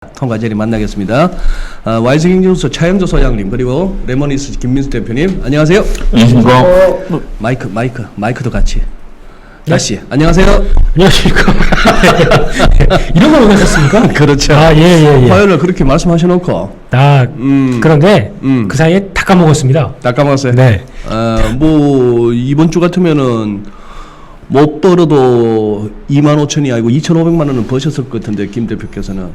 통과제리 만나겠습니다. 와이즈경제연구소 차영조 소장님 그리고 레모니스 김민수 대표님 안녕하세요. 안녕하십니까. 마이크도 같이. 다시 안녕하세요. 안녕하십니까. 이런 걸 원하셨습니까? 그렇죠. 예. 화요일날 그렇게 말씀하셔놓고 그런데 그 사이에 다 까먹었습니다. 다 까먹었어요. 네. 뭐 이번 주 같으면은 못 벌어도 25,000이 아니고 2,500만 원은 버셨을 것 같은데 김 대표께서는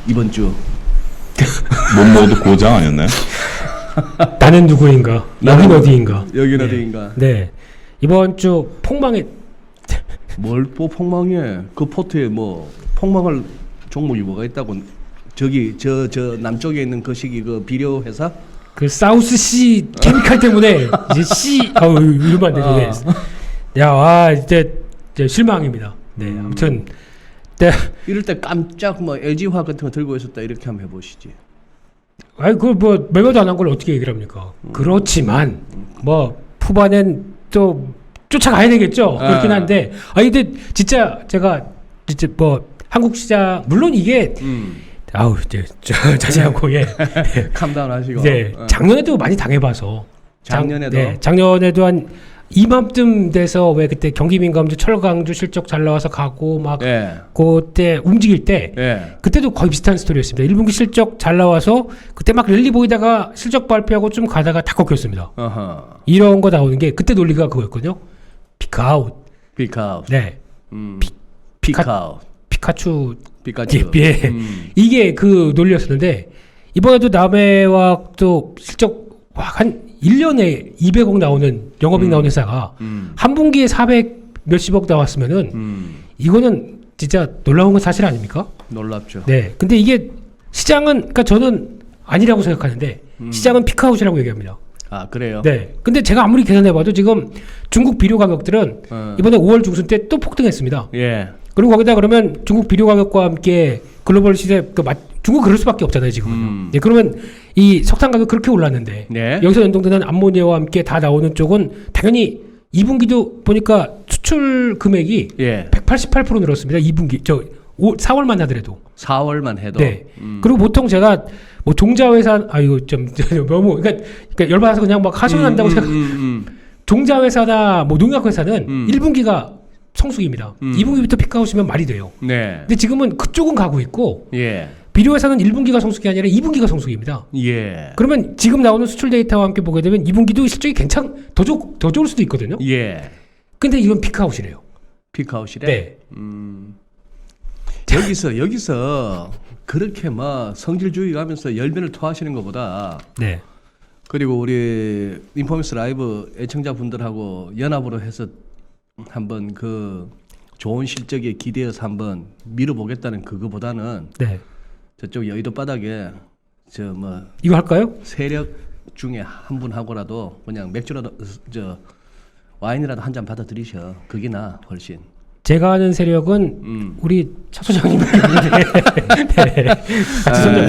이번 주 못 먹어도 고장 아니었나요? 나는 누구인가? 여긴 어디인가? 여긴 네. 어디인가? 네. 이번 주 폭망의 뭘 또 폭망해? 그 포트에 뭐 폭망할 종목이 뭐가 있다고? 저기 저 남쪽에 있는 그 시기 그 비료 회사? 그 사우스 시 케미칼 때문에 이제 시 이러면 안 되죠. 야, 이제 실망입니다. 네. 아무튼 네. 이럴 때 깜짝 뭐 LG화학 같은 거 들고 있었다 이렇게 한번 해보시지. 아니 그 뭐 매매도 안 한 걸 어떻게 얘기를 합니까? 그렇지만 뭐 후반엔 또 쫓아가야 되겠죠. 그렇긴 한데 근데 진짜 제가 진짜 뭐 한국 시장 물론 이게 이제 자제하고 캄다운 하시고. 네, 작년에도 많이 당해봐서 작년에도 작년에도 한 이맘쯤 돼서 왜 그때 경기민감주 철강주 실적 잘 나와서 가고 막 그때 움직일 때 그때도 거의 비슷한 스토리였습니다. 1분기 실적 잘 나와서 그때 막 랠리 보이다가 실적 발표하고 좀 가다가 다 꺾였습니다. 이런 거 나오는 게 그때 논리가 그거였거든요. 피크아웃. 네. 피크아웃. 피카츄. 예. 이게 그 논리였었는데 이번에도 남해와 또 실적 한 1년에 200억 나오는 영업이익 나오는 회사가 한 분기에 400 몇십억 나왔으면은 이거는 진짜 놀라운 건 사실 아닙니까? 놀랍죠. 네. 근데 이게 시장은 그러니까 저는 아니라고 생각하는데 시장은 피크아웃이라고 얘기합니다. 아, 그래요? 네. 근데 제가 아무리 계산해봐도 지금 중국 비료 가격들은 이번에 5월 중순 때 또 폭등했습니다. 예. 그리고 거기다 그러면 중국 비료 가격과 함께 글로벌 시세 중국 그럴 수밖에 없잖아요 지금은요. 네, 그러면 이 석탄 가격 그렇게 올랐는데 여기서 연동되는 암모니아와 함께 다 나오는 쪽은 당연히 2분기도 보니까 수출 금액이 188% 늘었습니다. 2분기 4월만 하더라도 4월만 해도. 네. 그리고 보통 제가 뭐 종자회사 이거 좀 너무 그러니까 열받아서 그냥 막 하소연한다고 생각. 종자회사나 뭐 농약회사는 1분기가 성수기입니다. 2분기부터 피크아웃이면 말이 돼요. 네. 근데 지금은 그쪽은 가고 있고 비료회사는 1분기가 성수기 아니라 2분기가 성수기입니다. 그러면 지금 나오는 수출 데이터와 함께 보게 되면 2분기도 실적이 더 좋을 수도 있거든요. 근데 이건 피크아웃이래요. 피크아웃이래? 네. 여기서 그렇게 막 성질주의 가면서 열변을 토하시는 것보다 네. 그리고 우리 인포미스 라이브 애청자분들하고 연합으로 해서 한번 그 좋은 실적에 기대어서 한번 밀어보겠다는 그거보다는 저쪽 여의도 바닥에 이거 할까요? 세력 중에 한 분 하고라도 그냥 맥주라도 와인이라도 한 잔 받아 들이셔. 그게 나 훨씬. 제가 아는 세력은 우리 차 소장님.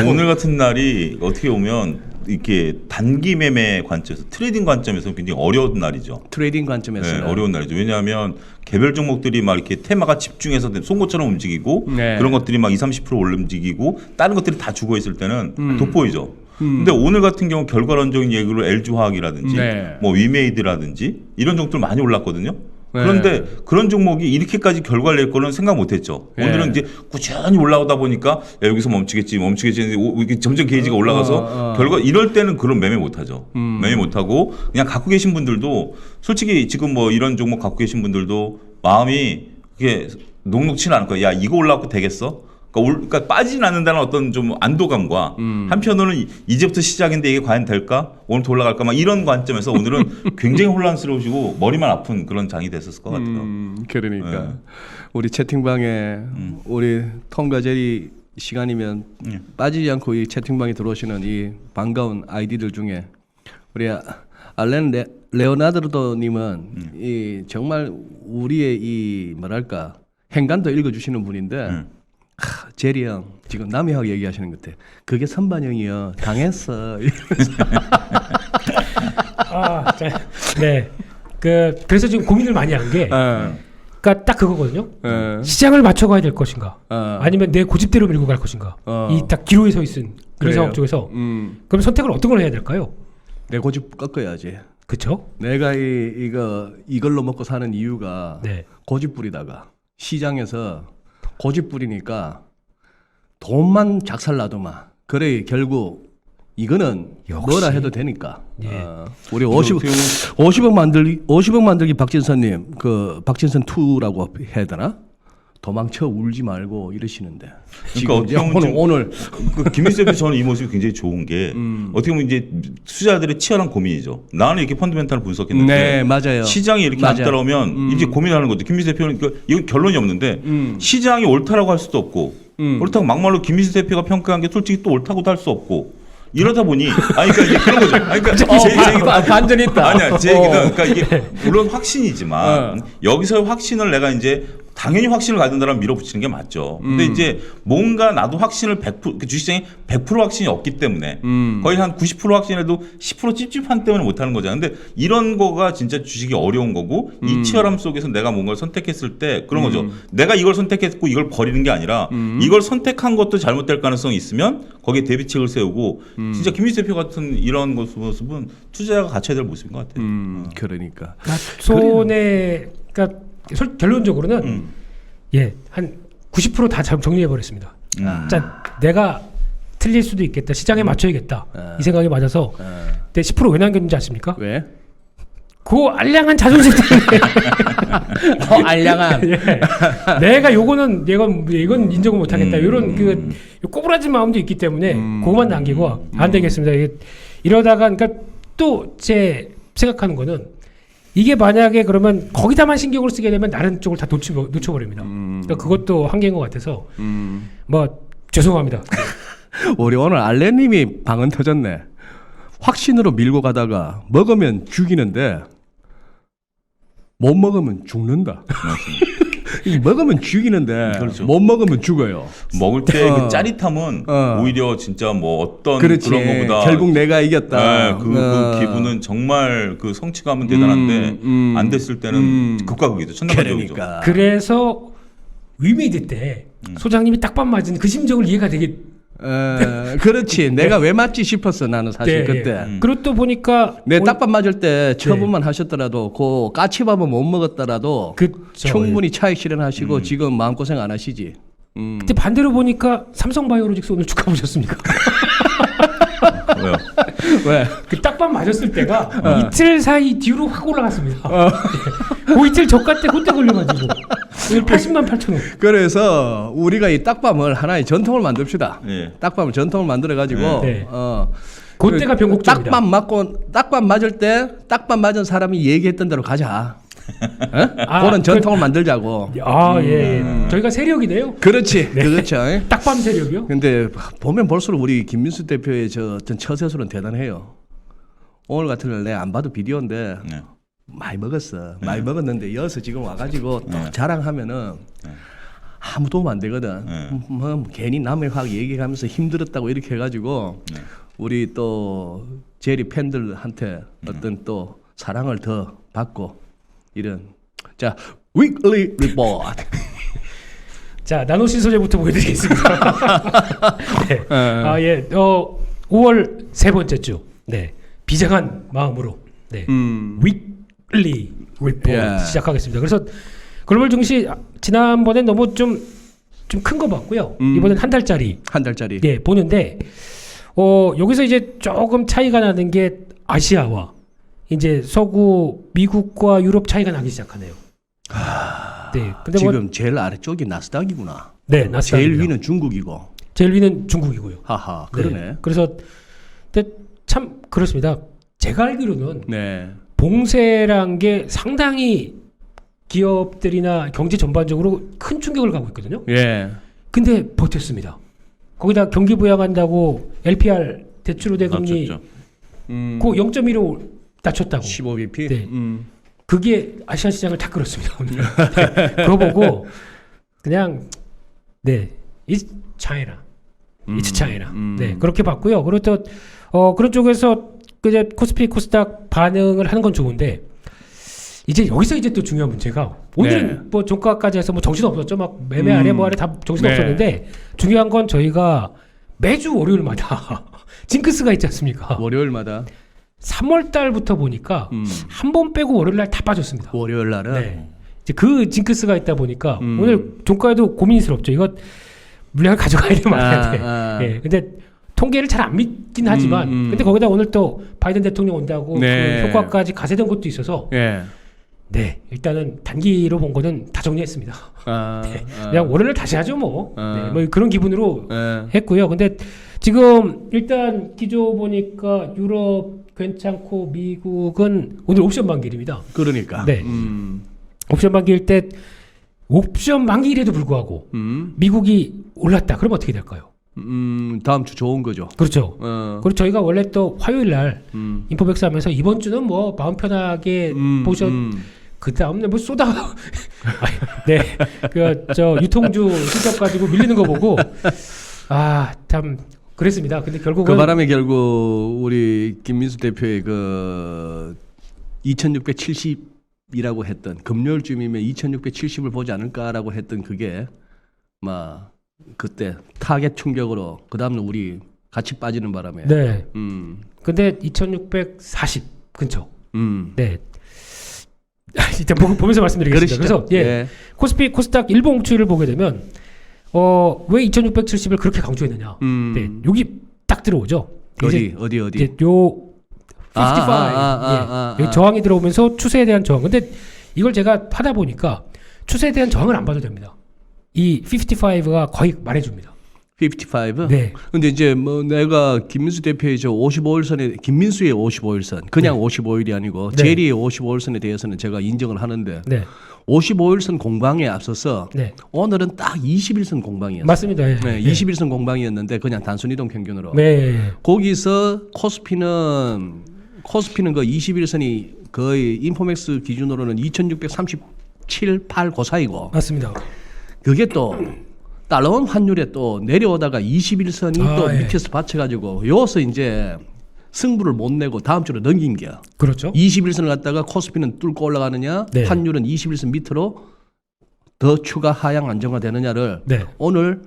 오늘 같은 날이 어떻게 보면 이렇게 단기 매매 관점에서 트레이딩 관점에서 굉장히 어려운 날이죠. 트레이딩 관점에서 어려운 날이죠. 왜냐하면 개별 종목들이 막 이렇게 테마가 집중해서 송곳처럼 움직이고 그런 것들이 막 20-30% 올라 움직이고 다른 것들이 다 죽어 있을 때는 돋보이죠. 근데 오늘 같은 경우 결과론적인 얘기로 LG화학이라든지 뭐 위메이드라든지 이런 종목들 많이 올랐거든요. 그런데 그런 종목이 이렇게까지 결과를 낼 거는 생각 못했죠. 오늘은 이제 꾸준히 올라오다 보니까 여기서 멈추겠지 이렇게 점점 게이지가 올라가서 결과 이럴 때는 그런 매매 못하죠. 매매 못하고 그냥 갖고 계신 분들도 솔직히 지금 뭐 이런 종목 갖고 계신 분들도 마음이 그게 녹록치는 않을 거야. 야 이거 올라가고 되겠어? 그러니까 빠지진 않는다는 어떤 좀 안도감과 한편으로는 이제부터 시작인데 이게 과연 될까? 오늘 더 올라갈까? 막 이런 관점에서 오늘은 굉장히 혼란스러우시고 머리만 아픈 그런 장이 됐었을 것 같아요. 그러니까 우리 채팅방에 우리 톰과 제리 시간이면 빠지지 않고 이 채팅방에 들어오시는 이 반가운 아이디들 중에 우리 알렌 레오나르도님은 이 정말 우리의 이 뭐랄까 행간도 읽어주시는 분인데. 제리 형 지금 남이하고 얘기하시는 것 같아. 그게 선반영이요. 당했어. 네. 그래서 지금 고민을 많이 한 게 그러니까 딱 그거거든요. 예. 시장을 맞춰가야 될 것인가, 아니면 내 고집대로 밀고 갈 것인가. 이 딱 기로에 서 있은 그런 그래요. 상황 쪽에서 그럼 선택을 어떤 걸 해야 될까요? 내 고집 꺾어야지. 그렇죠? 내가 이걸로 먹고 사는 이유가 네. 고집 부리다가 시장에서 고집 부리니까 돈만 작살나더만. 그래 결국 이거는 역시. 뭐라 해도 되니까. 예. 우리 50억 만들기 박진선님 그 박진선 2라고 해야 되나? 도망쳐 울지 말고 이러시는데. 그러니까 어떻게 보면 오늘 그 김민수 대표 저는 이 모습이 굉장히 좋은 게 어떻게 보면 이제 투자자들의 치열한 고민이죠. 나는 이렇게 펀드멘탈을 분석했는데 네, 맞아요. 시장이 이렇게 안 따라오면 이제 고민하는 거죠. 김민수 대표는 이건 결론이 없는데 시장이 옳다라고 할 수도 없고 옳다고 막말로 김민수 대표가 평가한 게 솔직히 또 옳다고도 할 수 없고. 이러다 보니 그러니까 이제 그런 거죠. 그러니까 제 얘기도 반전이 있다. 아니야 제 얘기는 그러니까 이게 물론 확신이지만 여기서 확신을 내가 이제 당연히 확신을 가진다면 밀어붙이는 게 맞죠. 근데 이제 뭔가 나도 확신을 100% 주식시장에 100% 확신이 없기 때문에 거의 한 90% 확신해도 10% 찝찝한 때문에 못하는 거잖아요. 근데 이런 거가 진짜 주식이 어려운 거고 이 치열함 속에서 내가 뭔가를 선택했을 때 그런 거죠. 내가 이걸 선택했고 이걸 버리는 게 아니라 이걸 선택한 것도 잘못될 가능성이 있으면 거기에 대비책을 세우고 진짜 김민수 대표 같은 이런 모습은 투자자가 갖춰야 될 모습인 것 같아요. 그러니까. 손에 그러니까 결론적으로는 한 90% 다 정리해 버렸습니다. 자, 내가 틀릴 수도 있겠다. 시장에 맞춰야겠다. 이 생각이 맞아서. 근데 10% 왜 남겼는지 아십니까? 왜? 그 알량한 자존심 때문에. 알량한. 예. 내가 이건 인정을 못 하겠다. 이런 그 꼬부라진 마음도 있기 때문에 그거만 남기고 안 되겠습니다. 이러다가 그러니까 또 제 생각하는 거는 이게 만약에 그러면 거기다만 신경을 쓰게 되면 다른 쪽을 다 놓쳐버립니다. 그러니까 그것도 한계인 것 같아서 뭐 죄송합니다. 우리 오늘 알레님이 방언 터졌네. 확신으로 밀고 가다가 먹으면 죽이는데 못 먹으면 죽는다. 먹으면 죽이는데 그렇죠. 못 먹으면 죽어요. 먹을 때 그 짜릿함은 오히려 진짜 뭐 어떤 그렇지. 그런 거보다 결국 내가 이겼다. 네, 그 기분은 정말 그 성취감은 대단한데 안 됐을 때는 극과 극이죠. 천당만족이죠. 그러니까. 그래서 위메이드 때 소장님이 딱밤 맞은 그 심정을 이해가 되게. 그렇지. 내가 왜 맞지 싶었어 나는 사실 네, 그때. 그리고 또 보니까 내 딱밥 맞을 때 처분만 하셨더라도 그 까치밥은 못 먹었더라도 그쵸, 충분히 차익 실현하시고 지금 마음고생 안 하시지. 그때 반대로 보니까 삼성바이오로직스 오늘 축하 보셨습니까? 왜요? 왜? 그 딱밤 맞았을 때가 이틀 사이 뒤로 확 올라갔습니다. 그 이틀 저가 때 그때 걸려가지고 80만 8천 원. 그래서 우리가 이 딱밤을 하나의 전통을 만듭시다. 네. 딱밤을 전통을 만들어가지고 네. 그때가 변곡점이다. 딱밤 맞을 때 딱밤 맞은 사람이 얘기했던 대로 가자. 그런 전통을 만들자고. 예. 저희가 세력이네요. 그렇지. 그렇죠. 딱밤 세력이요? 근데 보면 볼수록 우리 김민수 대표의 저 어떤 처세술은 대단해요. 오늘 같은 날 내가 안 봐도 비디오인데 네. 많이 먹었어. 많이 먹었는데 여기서 지금 와가지고 또 자랑하면은 아무 도움 안 되거든. 뭐 괜히 남의 확 얘기하면서 힘들었다고 이렇게 해가지고 우리 또 제리 팬들한테 어떤 또 사랑을 더 받고 이런 자 위클리 리포트. 자 나노신 소재부터 보여드리겠습니다. 네. 5월 세 번째 주. 네. 비장한 마음으로. 네. 위클리 리포트 시작하겠습니다. 그래서 글로벌 증시 지난번에 너무 좀 큰 거 봤고요. 이번엔 한 달짜리. 네, 보는데 여기서 이제 조금 차이가 나는 게 아시아와 이제 서구 미국과 유럽 차이가 나기 시작하네요. 네. 근데 지금 제일 아래쪽이 나스닥이구나. 네, 나스닥. 제일 위는 중국이고. 제일 위는 중국이고요. 하하, 그러네. 네. 그래서 근데 참 그렇습니다. 제가 알기로는 네. 봉쇄란 게 상당히 기업들이나 경제 전반적으로 큰 충격을 가고 있거든요. 예. 근데 버텼습니다. 거기다 경기 부양한다고 LPR 대출우대 금리 그 0.15 낮췄다고. 15bp. 네. 그게 아시아 시장을 다 끌었습니다. 오늘. 네. 그거 보고 그냥 It's China. It's China. 네, 그렇게 봤고요. 그리고 또 그런 쪽에서 이제 코스피 코스닥 반응을 하는 건 좋은데 이제 여기서 이제 또 중요한 문제가 오늘은 네. 뭐 종가까지 해서 뭐 정신 없었죠. 막 매매 아래 뭐 아래 다 정신 네. 없었는데 중요한 건 저희가 매주 월요일마다 징크스가 있지 않습니까? 월요일마다 3월 달부터 보니까 한 번 빼고 월요일 날 다 빠졌습니다. 월요일 날은 네. 이제 그 징크스가 있다 보니까 오늘 종가에도 고민스럽죠. 이거 물량을 가져가야 돼 말아야 돼. 예. 근데 통계를 잘 안 믿긴 하지만 근데 거기다 오늘 또 바이든 대통령 온다고 네. 그 효과까지 가세된 것도 있어서 예. 네, 일단은 단기로 본 거는 다 정리했습니다. 네, 그냥 월요일 다시 하죠 뭐. 네, 뭐 그런 기분으로 했고요. 근데 지금 일단 기조 보니까 유럽 괜찮고 미국은 오늘 옵션 만기일입니다. 그러니까. 네. 옵션 만기일 때 옵션 만기일에도 불구하고 미국이 올랐다. 그럼 어떻게 될까요? 다음 주 좋은 거죠. 그렇죠. 그리고 저희가 원래 또 화요일 날 인포백스 하면서 이번 주는 뭐 마음 편하게 보셔. 그 다음날 뭐 쏟아. 네, 그 저 유통주 실적 가지고 밀리는 거 보고 아 참 그랬습니다. 근데 결국은 그 바람에 결국 우리 김민수 대표의 그 2,670이라고 했던 금요일쯤이면 2,670을 보지 않을까라고 했던 그게 막 그때 타겟 충격으로 그 다음날 우리 같이 빠지는 바람에. 네. 근데 2,640 근처. 네. 일단 보면서 말씀드리겠습니다. 그러시죠. 그래서 예. 예. 코스피 코스닥 일봉 목표를 보게 되면 왜 2,670을 그렇게 강조했느냐? 네. 여기 딱 들어오죠. 어디. 이제 요 55. 여기 저항이 들어오면서 추세에 대한 저항. 근데 이걸 제가 하다 보니까 추세에 대한 저항을 안 봐도 됩니다. 이 55가 거의 말해줍니다. 55? 네. 근데 이제 뭐 내가 김민수 대표의 저 55일선에 김민수의 55일선 그냥 55일이 아니고 네. 제리의 55일선에 대해서는 제가 인정을 하는데 네. 55일선 공방에 앞서서 네. 오늘은 딱 21선 공방이었어요. 맞습니다. 예. 네, 21선 공방이었는데 그냥 단순 이동 평균으로. 네. 거기서 코스피는 그 21선이 거의 인포맥스 기준으로는 2,637, 8 그 사이고. 맞습니다. 그게 또 달러원 환율에 또 내려오다가 21선이 또 예. 밑에서 받쳐가지고 여기서 이제 승부를 못 내고 다음 주로 넘긴 게야. 그렇죠. 21선을 갖다가 코스피는 뚫고 올라가느냐, 네. 환율은 21선 밑으로 더 추가 하향 안정화되느냐를 네. 오늘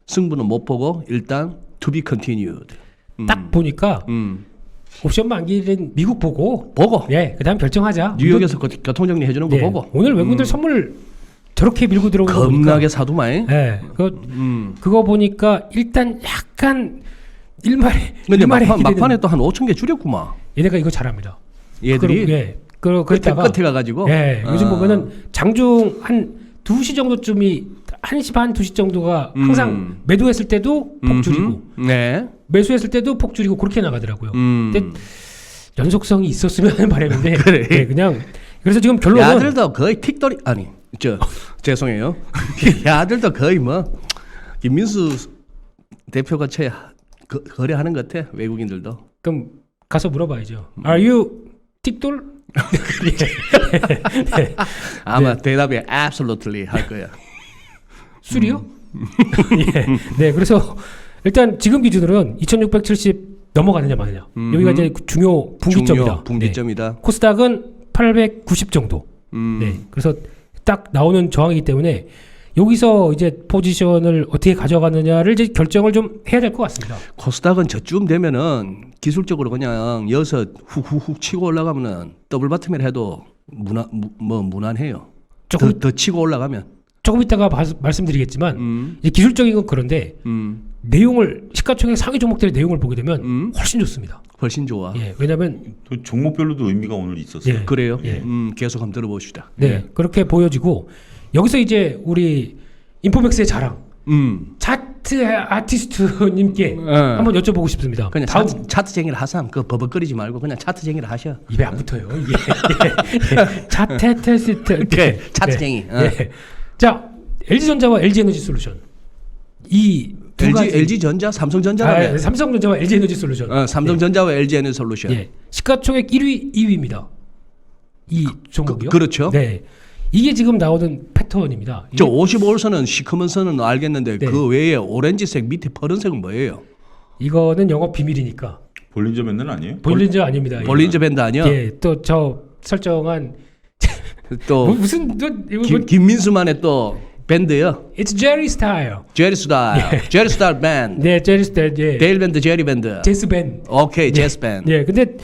승부는 못 보고 일단 to be continued. 딱 보니까 옵션 만기일은 미국 보고 예, 그다음 결정하자. 뉴욕에서 교통 정리 해주는 거 네. 보고 오늘 외국인들 선물 저렇게 밀고 들어오는 거 보니까 겁나게 사두마이. 예. 그거 보니까 일단 약간 일말에 근데 기대는- 막판에 또 한 5천 개 줄였구만. 얘네가 이거 잘합니다. 얘들이 예. 그랬다가 끝에 가가지고. 예. 요즘 보면은 장중 한 2시 정도쯤이 1시 반 2시 정도가 항상 매도했을 때도 폭 줄이고 네. 매수했을 때도 폭 줄이고 그렇게 나가더라고요. 음. 근데 연속성이 있었으면 하는 바람인데 그래. 예, 그냥 그래서 지금 결론은 야들도 거의 틱돌이 아니 죄송해요. 야들도 거의 뭐 김민수 대표가 채 거래하는 것 같아 외국인들도. 그럼 가서 물어봐야죠. Are you 틱돌? 네. 아마 대답이 absolutely 할 거야. 술이요? 예. 네, 그래서 일단 지금 기준으로는 2,670 넘어가느냐 마느냐. 여기가 이제 중요 분기점이다. 중요 분기점이다. 네. 코스닥은 890 정도. 네, 그래서 딱 나오는 저항이기 때문에 여기서 이제 포지션을 어떻게 가져가느냐를 이제 결정을 좀 해야 될 것 같습니다. 코스닥은 저쯤 되면은 기술적으로 그냥 여기서 훅훅훅 치고 올라가면은 더블 바텀이라 해도 무난해요. 더 치고 올라가면. 조금 이따가 말씀드리겠지만 이제 기술적인 건 그런데 내용을 시가총액 상위 종목들의 내용을 보게 되면 훨씬 좋습니다. 훨씬 좋아. 예, 왜냐하면 또 종목별로도 의미가 오늘 있었어요. 예. 그래요? 예. 계속 한번 들어봅시다. 네, 그렇게 보여지고 여기서 이제 우리 인포맥스의 자랑 차트 아티스트님께 한번 여쭤보고 싶습니다. 그냥 다음 차트쟁이를 하삼. 그 버벅거리지 말고 그냥 차트쟁이를 하셔. 입에 안 붙어요. 이게 차트 아티스트. 네, 차트쟁이. 네. 자, LG전자와 LG에너지솔루션 이 두 가지 LG전자, 삼성전자라며. 삼성전자와 LG에너지솔루션. 삼성전자와 LG에너지솔루션. 예. 시가총액 1위, 2위입니다. 이 종목이요. 그렇죠. 네. 이게 지금 나오는 패턴입니다. 저 55선은 시커먼 선은 알겠는데 네. 그 외에 오렌지색 밑에 파란색은 뭐예요? 이거는 영업 비밀이니까. 볼린저 밴드는 아니에요? 볼린저 아닙니다. 볼린저 밴드 아니야? 예, 또 저 설정한 또 무슨 또 김민수만의 또 밴드요. It's Jerry Style. 제리 스타일, 제리 스타일 밴드. 네, Jerry Style. 예. 데일 밴드, 제리 밴드. 제스 밴드. 오케이, 제스 밴드. 예, 근데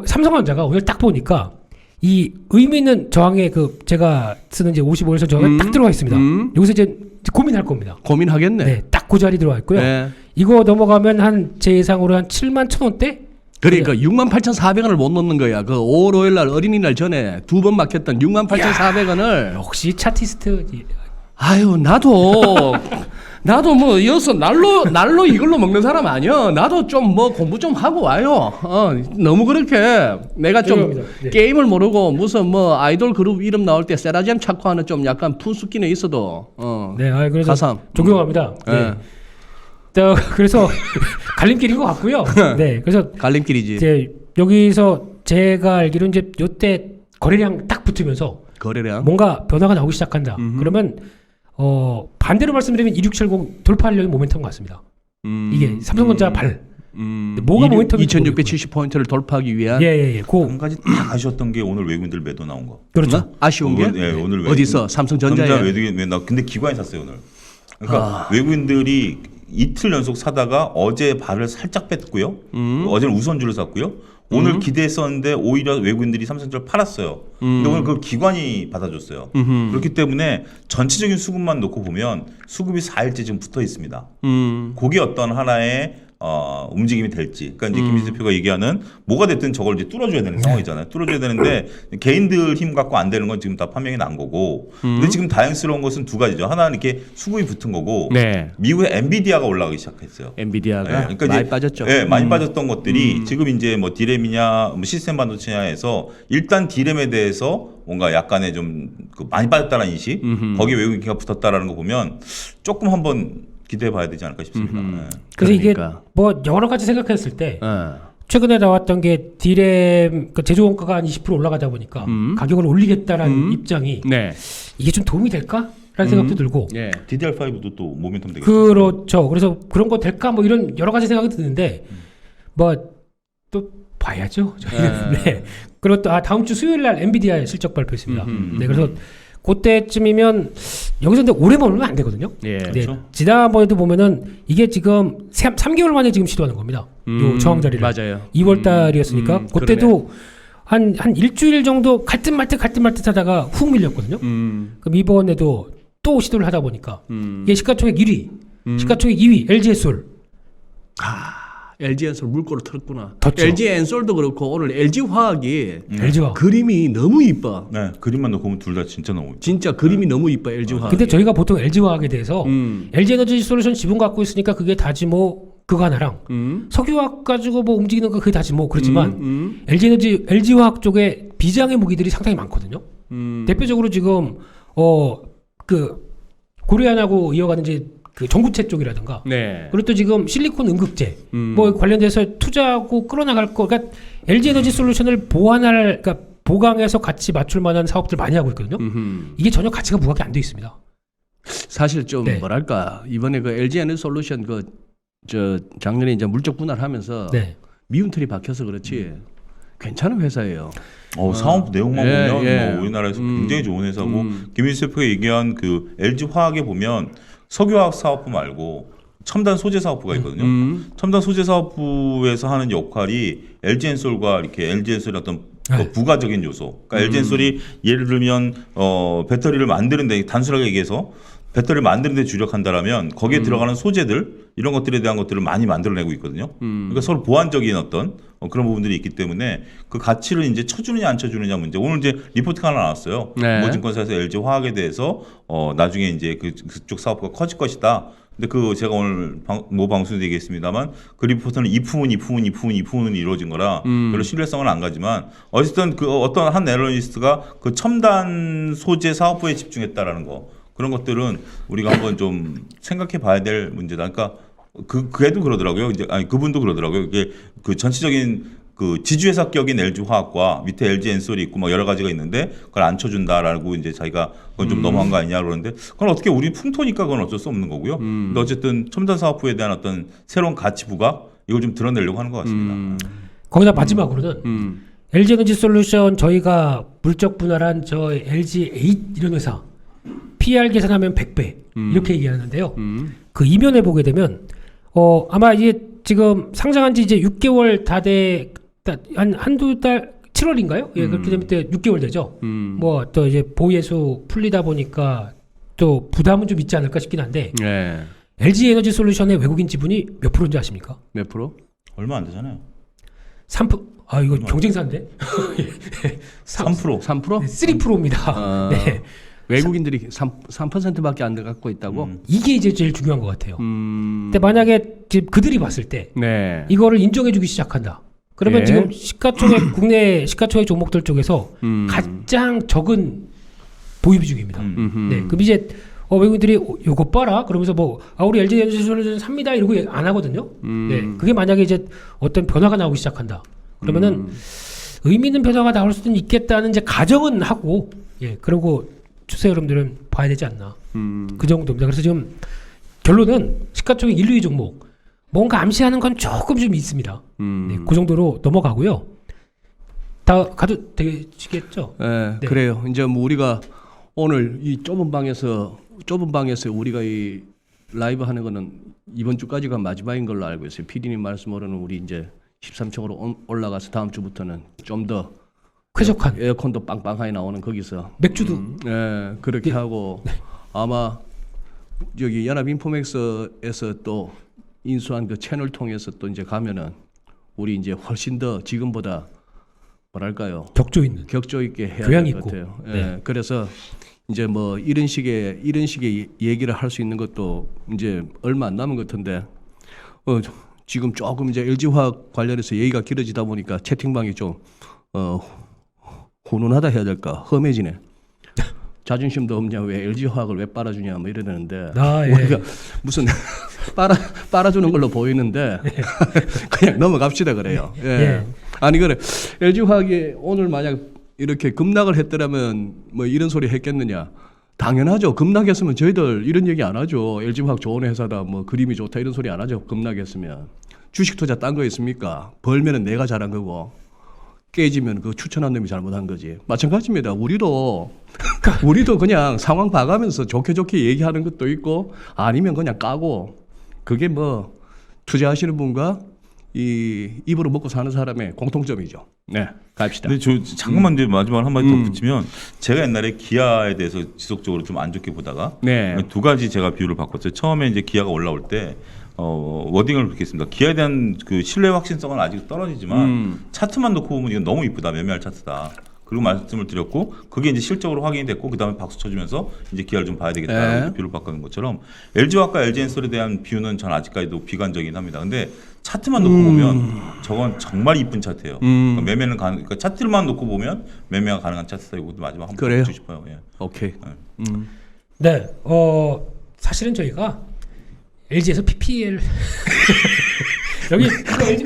삼성전자가 오늘 딱 보니까 이 의미 있는 저항에 그 제가 쓰는 이제 55일선 저항에 딱 들어가 있습니다. 여기서 이제 고민할 겁니다. 고민하겠네. 네, 딱 그 자리 들어가 있고요. 네. 이거 넘어가면 한 제 예상으로 한 7만 1,000원대? 그러니까 68,400원을 못 넣는 거야. 그 5월 5일 날 어린이날 전에 2번 막혔던 68,400원을. 역시 차티스트. 아유, 나도 뭐 여기서 날로 이걸로 먹는 사람 아니야. 나도 좀 뭐 공부 좀 하고 와요. 너무 그렇게 내가 좀 네. 게임을 모르고 무슨 뭐 아이돌 그룹 이름 나올 때 세라젬 찾고 하는 좀 약간 푼수기는 있어도 네, 그래서 가삼. 존경합니다. 네. 그래서 갈림길인 것 같고요. 네, 그래서 갈림길이지. 이제 여기서 제가 알기로 이제 요때 거래량 딱 붙으면서 거래량. 뭔가 변화가 나오기 시작한다. 그러면 반대로 말씀드리면 2670 돌파하려는 모멘텀 같습니다. 이게 삼성전자 발. 뭐가 모멘텀이 2,670포인트를 돌파하기 위한. 예. 한 가지 딱 아쉬웠던 게 오늘 외국인들 매도 나온 거. 그렇죠. 아쉬운 게? 네, 오늘 어디서? 삼성전자에. 전자 외국인 매도. 근데 기관이 샀어요 오늘. 그러니까 외국인들이 이틀 연속 사다가 어제 발을 살짝 뺐고요. 어제는 우선주를 샀고요. 오늘 기대했었는데 오히려 외국인들이 삼성전자를 팔았어요. 근데 오늘 그걸 기관이 받아줬어요. 그렇기 때문에 전체적인 수급만 놓고 보면 수급이 4일째 지금 붙어 있습니다. 그게 어떤 하나의 움직임이 될지. 그러니까 이제 김민수 대표가 얘기하는 뭐가 됐든 저걸 이제 뚫어줘야 되는 상황이잖아요. 뚫어줘야 되는데 개인들 힘 갖고 안 되는 건 지금 다 판명이 난 거고. 근데 지금 다행스러운 것은 두 가지죠. 하나는 이렇게 수급이 붙은 거고. 네. 미국의 엔비디아가 올라가기 시작했어요. 엔비디아가 네, 그러니까 많이 이제, 빠졌죠. 네, 많이 빠졌던 것들이 지금 이제 뭐 디램이냐, 뭐 시스템 반도체냐에서 일단 디램에 대해서 뭔가 약간의 좀 그 많이 빠졌다는 인식, 거기에 외국인기가 붙었다라는 거 보면 조금 한번 기대해봐야 되지 않을까 싶습니다. 네. 그래서 그러니까. 이게 뭐 여러 가지 생각했을 때 최근에 나왔던 게 디램 그 제조 원가가 한 20% 올라가다 보니까 가격을 올리겠다라는 입장이 네. 이게 좀 도움이 될까라는 생각도 들고. 예. DDR5도 또 모멘텀 되겠죠. 그렇죠. 그래서 그런 거 될까 뭐 이런 여러 가지 생각이 드는데 뭐 또 봐야죠. 저희는. 네. 그리고 또 다음 주 수요일 날 엔비디아 실적 발표 있습니다. 네. 그래서 그때쯤이면 여기서 근데 오래만 올면 안 되거든요. 예. 네. 그렇죠. 지난번에도 보면은 이게 지금 3개월 만에 지금 시도하는 겁니다. 요 저항 자리를. 맞아요. 2월 달이었으니까 그때도 한 일주일 정도 갈 듯 말 듯 하다가 훅 밀렸거든요. 그럼 이번에도 또 시도를 하다 보니까 이게 시가총액 1위, 시가총액 2위 LG엔솔. LG 엔솔 물꼬를 틀었구나. 덧죠. LG 엔솔도 그렇고 오늘 LG 화학이 LG화. 그림이 너무 이뻐. 네, 그림만 놓고 보면 둘 다 진짜 너무 이뻐요. 진짜 그림이 너무 이뻐 LG 화학. 근데 저희가 보통 LG화학에 대해서 LG에너지 솔루션 지분 갖고 있으니까 그게 다지 뭐 그거 하나랑 석유화학 가지고 뭐 움직이는 거 그게 다지 뭐 그렇지만 LG화학 쪽에 비장의 무기들이 상당히 많거든요. 대표적으로 지금 그 고려안하고 이어가는 이제 그 전구체 쪽이라든가 네. 그리고 또 지금 실리콘 응급제 뭐 관련돼서 투자하고 끌어나갈 거 그러니까 LG에너지 솔루션을 그러니까 보강해서 같이 맞출 만한 사업들 많이 하고 있거든요. 이게 전혀 가치가 부각이 안 돼 있습니다. 사실 좀 네. 뭐랄까 이번에 그 LG 에너지 솔루션 저 작년에 이제 물적 분할하면서 네. 미운털이 박혀서 그렇지 괜찮은 회사예요. 사업 내용만 예, 보면 예. 뭐 우리나라에서 굉장히 좋은 회사고 김민수 대표가 얘기한 그 LG 화학에 보면 석유화학 사업부 말고 첨단 소재 사업부가 있거든요. 첨단 소재 사업부에서 하는 역할이 LG엔솔과 이렇게 LG엔솔의 어떤 네. 부가적인 요소. 그러니까 LG엔솔이 예를 들면 배터리를 만드는데 단순하게 얘기해서 배터리를 만드는 데 주력한다라면 거기에 들어가는 소재들 이런 것들에 대한 것들을 많이 만들어내고 있거든요. 그러니까 서로 보완적인 어떤 그런 부분들이 있기 때문에 그 가치를 이제 쳐주느냐 안 쳐주느냐 문제. 오늘 이제 리포트가 하나 나왔어요. 네. 모 증권사에서 LG 화학에 대해서 나중에 이제 그쪽 사업부가 커질 것이다. 근데 그 제가 오늘 모 방송에서 얘기했습니다만 그 리포트는 이품은 이루어진 거라 별로 신뢰성은 안 가지만 어쨌든 그 어떤 한 애널리스트가 그 첨단 소재 사업부에 집중했다라는 거. 그런 것들은 우리가 한번 좀 생각해 봐야 될 문제다. 그러니까 그애도 그러더라고요. 이제 그분도 그러더라고요. 이게 그 전체적인 그 지주회사격인 LG 화학과 밑에 LG 엔솔이 있고 막 여러 가지가 있는데 그걸 안 쳐준다라고 이제 자기가 그건 좀 너무한 거 아니냐 그러는데 그건 어떻게 우리 풍토니까 그건 어쩔 수 없는 거고요. 근데 어쨌든 첨단 사업부에 대한 어떤 새로운 가치 부각 이걸 좀 드러내려고 하는 것 같습니다. 거기다 마지막으로는 LG에너지솔루션 저희가 물적 분할한 저 LG8 이런 회사 PR 계산하면 100배 이렇게 얘기하는데요. 그 이면에 보게 되면 아마 이게 지금 상장한 지 이제 6개월 다 돼 한두 달 7월인가요? 예, 그렇게 되면 또 6개월 되죠. 뭐 또 이제 보예수 풀리다 보니까 또 부담은 좀 있지 않을까 싶긴 한데 네. LG에너지솔루션의 외국인 지분이 몇 프로인지 아십니까? 몇 프로? 얼마 안 되잖아요. 3%. 아 이거 경쟁사인데? 3%. 3%? 3%입니다. 네. 외국인들이 3%밖에 안 갖고 있다고? 이게 이제 제일 중요한 것 같아요. 근데 만약에 지금 그들이 봤을 때 네. 이거를 인정해주기 시작한다. 그러면 예. 지금 시가총액 국내 시가총액 종목들 쪽에서 가장 적은 보유 비중입니다. 네, 그럼 이제 외국인들이 요거 봐라 그러면서 우리 LG에너지솔루션 삽니다 이러고 안 하거든요. 네, 그게 만약에 이제 어떤 변화가 나오기 시작한다. 그러면은 의미 있는 변화가 나올 수는 있겠다는 이제 가정은 하고 그리고 추세 여러분들은 봐야 되지 않나. 그 정도입니다. 그래서 지금 결론은 시가총액 1, 2위 종목 뭔가 암시하는 건 조금 좀 있습니다. 네, 그 정도로 넘어가고요. 다 가도 되시겠죠? 네, 네. 그래요. 이제 뭐 우리가 오늘 이 좁은 방에서 우리가 이 라이브 하는 거는 이번 주까지가 마지막인 걸로 알고 있어요. PD님 말씀으로는 우리 이제 13층으로 올라가서 다음 주부터는 좀 더 쾌적한 에어컨도 빵빵하게 나오는 거기서 맥주도 그렇게 하고 아마 여기 연합인포맥스에서 또 인수한 그 채널 통해서 또 이제 가면은 우리 이제 훨씬 더 지금보다 뭐랄까요 격조 있는 격조 있게 해야 교양 될 것 있고. 같아요. 네. 예, 그래서 이제 뭐 이런 식의 얘기를 할 수 있는 것도 이제 얼마 안 남은 것 같은데 지금 조금 이제 LG화학 관련해서 얘기가 길어지다 보니까 채팅방이 좀 훈훈하다 해야 될까 험해지네. 자존심도 없냐 왜 LG화학을 왜 빨아주냐 뭐 이러는데 예. 우리가 무슨 빨아주는 걸로 보이는데 그냥 넘어갑시다 그래요. 예. 예. 아니 그래 LG화학이 오늘 만약 이렇게 급락을 했더라면 뭐 이런 소리 했겠느냐? 당연하죠. 급락했으면 저희들 이런 얘기 안 하죠. LG화학 좋은 회사다, 뭐 그림이 좋다 이런 소리 안 하죠. 급락했으면 주식 투자 딴 거 있습니까? 벌면은 내가 잘한 거고 깨지면 그 추천한 놈이 잘못한 거지. 마찬가지입니다. 우리도 그냥 상황 봐가면서 좋게 얘기하는 것도 있고 아니면 그냥 까고 그게 뭐 투자하시는 분과 이 입으로 먹고 사는 사람의 공통점이죠. 네, 갑시다. 근데 저 잠깐만 이제 마지막 한마디 더 붙이면 제가 옛날에 기아에 대해서 지속적으로 좀 안 좋게 보다가 네. 두 가지 제가 비율을 바꿨어요. 처음에 이제 기아가 올라올 때 워딩을 그렇게 했습니다. 기아에 대한 그 신뢰 확신성은 아직 떨어지지만 차트만 놓고 보면 이건 너무 이쁘다, 매매할 차트다. 그리고 말씀을 드렸고 그게 이제 실적으로 확인이 됐고 그 다음에 박수 쳐주면서 이제 기아를 좀 봐야 되겠다라고 비율을 바꾸는 것처럼 LG화학과 LG엔솔에 대한 비유는 전 아직까지도 비관적이긴 합니다. 근데 차트만 놓고 보면 저건 정말 이쁜 차트예요. 그러니까 매매는 그러니까 차트만 놓고 보면 매매가 가능한 차트다. 이것도 마지막 한번 그래요? 보고 싶어요. 예. 오케이. 네, 사실은 저희가 LG에서 PPL 여기 LG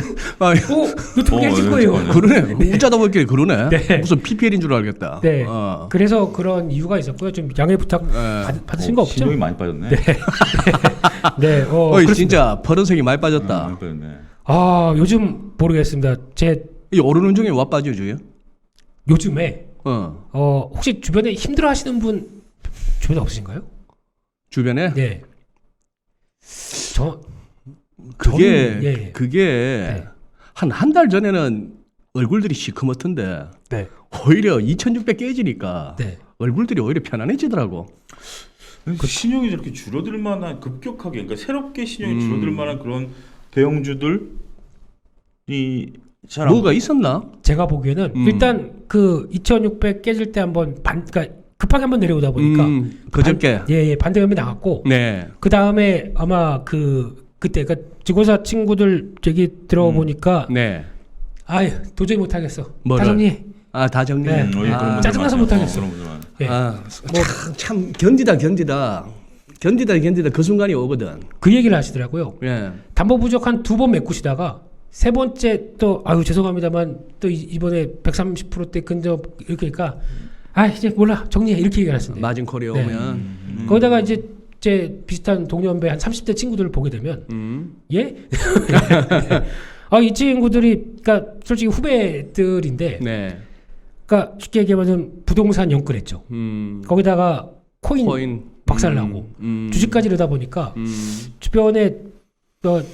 노트북 LG 거예요. 그러네. 웃자다 보니까 그러네. 네. 무슨 PPL인 줄 알겠다. 네, 그래서 그런 이유가 있었고요. 좀 양해 부탁 받으신 거 없죠? 신경이 많이 빠졌네. 네, 진짜 버릇색이 많이 빠졌다. 많이 빠졌네. 요즘 모르겠습니다. 이 오르는 중에 와 빠져줘요? 요즘에 혹시 주변에 힘들어하시는 분 주변에 없으신가요? 주변에? 네. 그게 네. 한 달 전에는 얼굴들이 시커멓던데 네. 오히려 2600 깨지니까 네. 얼굴들이 오히려 편안해지더라고. 그 신용이 저렇게 줄어들 만한 급격하게 그러니까 새롭게 신용이 줄어들 만한 그런 대형주들이 잘 뭐가 있었나? 제가 보기에는 일단 그 2600 깨질 때 한번 그러니까 급하게 한번 내려오다 보니까 그저께 반등이 나갔고 네. 그 다음에 아마 그때 그러니까 지고사 친구들 얘기 들어보니까 네. 도저히 못하겠어. 뭐를? 다 정리해. 다 정리해. 네. 짜증나서 못하겠어. 네. 참 견디다 그 순간이 오거든. 그 얘기를 하시더라고요. 예. 담보 부족 한 2번 메꾸시다가 세 번째 또 죄송합니다만 또 이번에 130%대 근접 이렇게 하니까 이제 몰라 정리해 이렇게 얘기를 하시네요. 마진콜이 오면 거기다가 이제 제 비슷한 동년배 한 30대 친구들을 보게 되면 예? 이 친구들이 그러니까 솔직히 후배들인데, 네. 그러니까 쉽게 얘기하면 부동산 연끌했죠. 거기다가 코인 박살나고 주식까지 이러다 보니까 주변에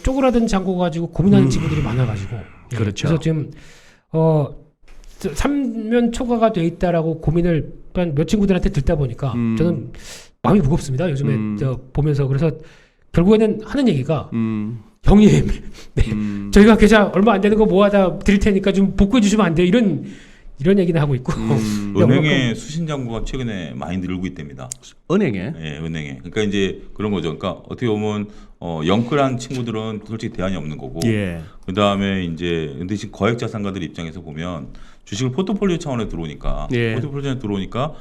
쪼그라든 장고 가지고 고민하는 친구들이 많아가지고. 예, 그렇죠. 그래서 지금 3면 초과가 돼 있다라고 고민을 몇 친구들한테 듣다 보니까 저는 마음이 무겁습니다. 요즘에 보면서. 그래서 결국에는 하는 얘기가 형님, 네, 저희가 계좌 얼마 안 되는 거 모아다 드릴 테니까 좀 복구해 주시면 안 돼요? 이런 얘기는 하고 있고. 은행의 수신 잔고가 최근에 많이 늘고 있답니다. 은행에? 네, 은행에. 그러니까 이제 그런 거죠. 그러니까 어떻게 보면 영끌한 친구들은 솔직히 대안이 없는 거고. 예. 그 다음에 이제 근데 지금 거액자산가들 입장에서 보면 주식을 포트폴리오 차원에 들어오니까 예. 포트폴리오 차원에 들어오니까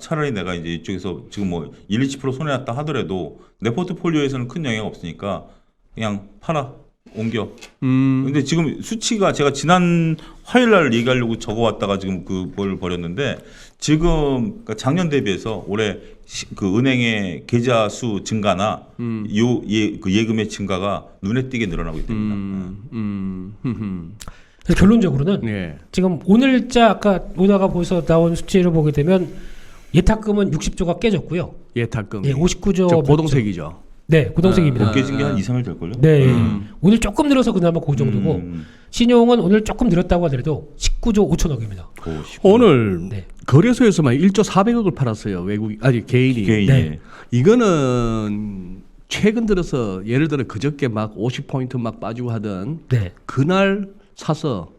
차라리 내가 이제 이쪽에서 지금 뭐 1, 20% 손해 났다 하더라도 내 포트폴리오에서는 큰 영향 없으니까 그냥 팔아. 옮겨. 근데 지금 수치가 제가 지난 화요일 날 얘기하려고 적어왔다가 지금 그걸 버렸는데 지금 그러니까 작년 대비해서 올해 그 은행의 계좌 수 증가나 그 예금의 증가가 눈에 띄게 늘어나고 있답니다. 그래서 결론적으로는 예. 지금 오늘자 아까 오다가 벌써 나온 수치를 보게 되면 예탁금은 60조가 깨졌고요. 예탁금. 예, 59조. 저 고동색이죠. 네, 고동색입니다. 못 깨진 게 한 2, 3일 될걸요? 네, 오늘 조금 늘어서 그나마 그 정도고 신용은 오늘 조금 늘었다고 하더라도 19조 5천억입니다. 오늘 네. 거래소에서만 1조 400억을 팔았어요. 개인이. 네. 이거는 최근 들어서 예를 들어 그저께 막 50포인트 막 빠지고 하던 네. 그날 사서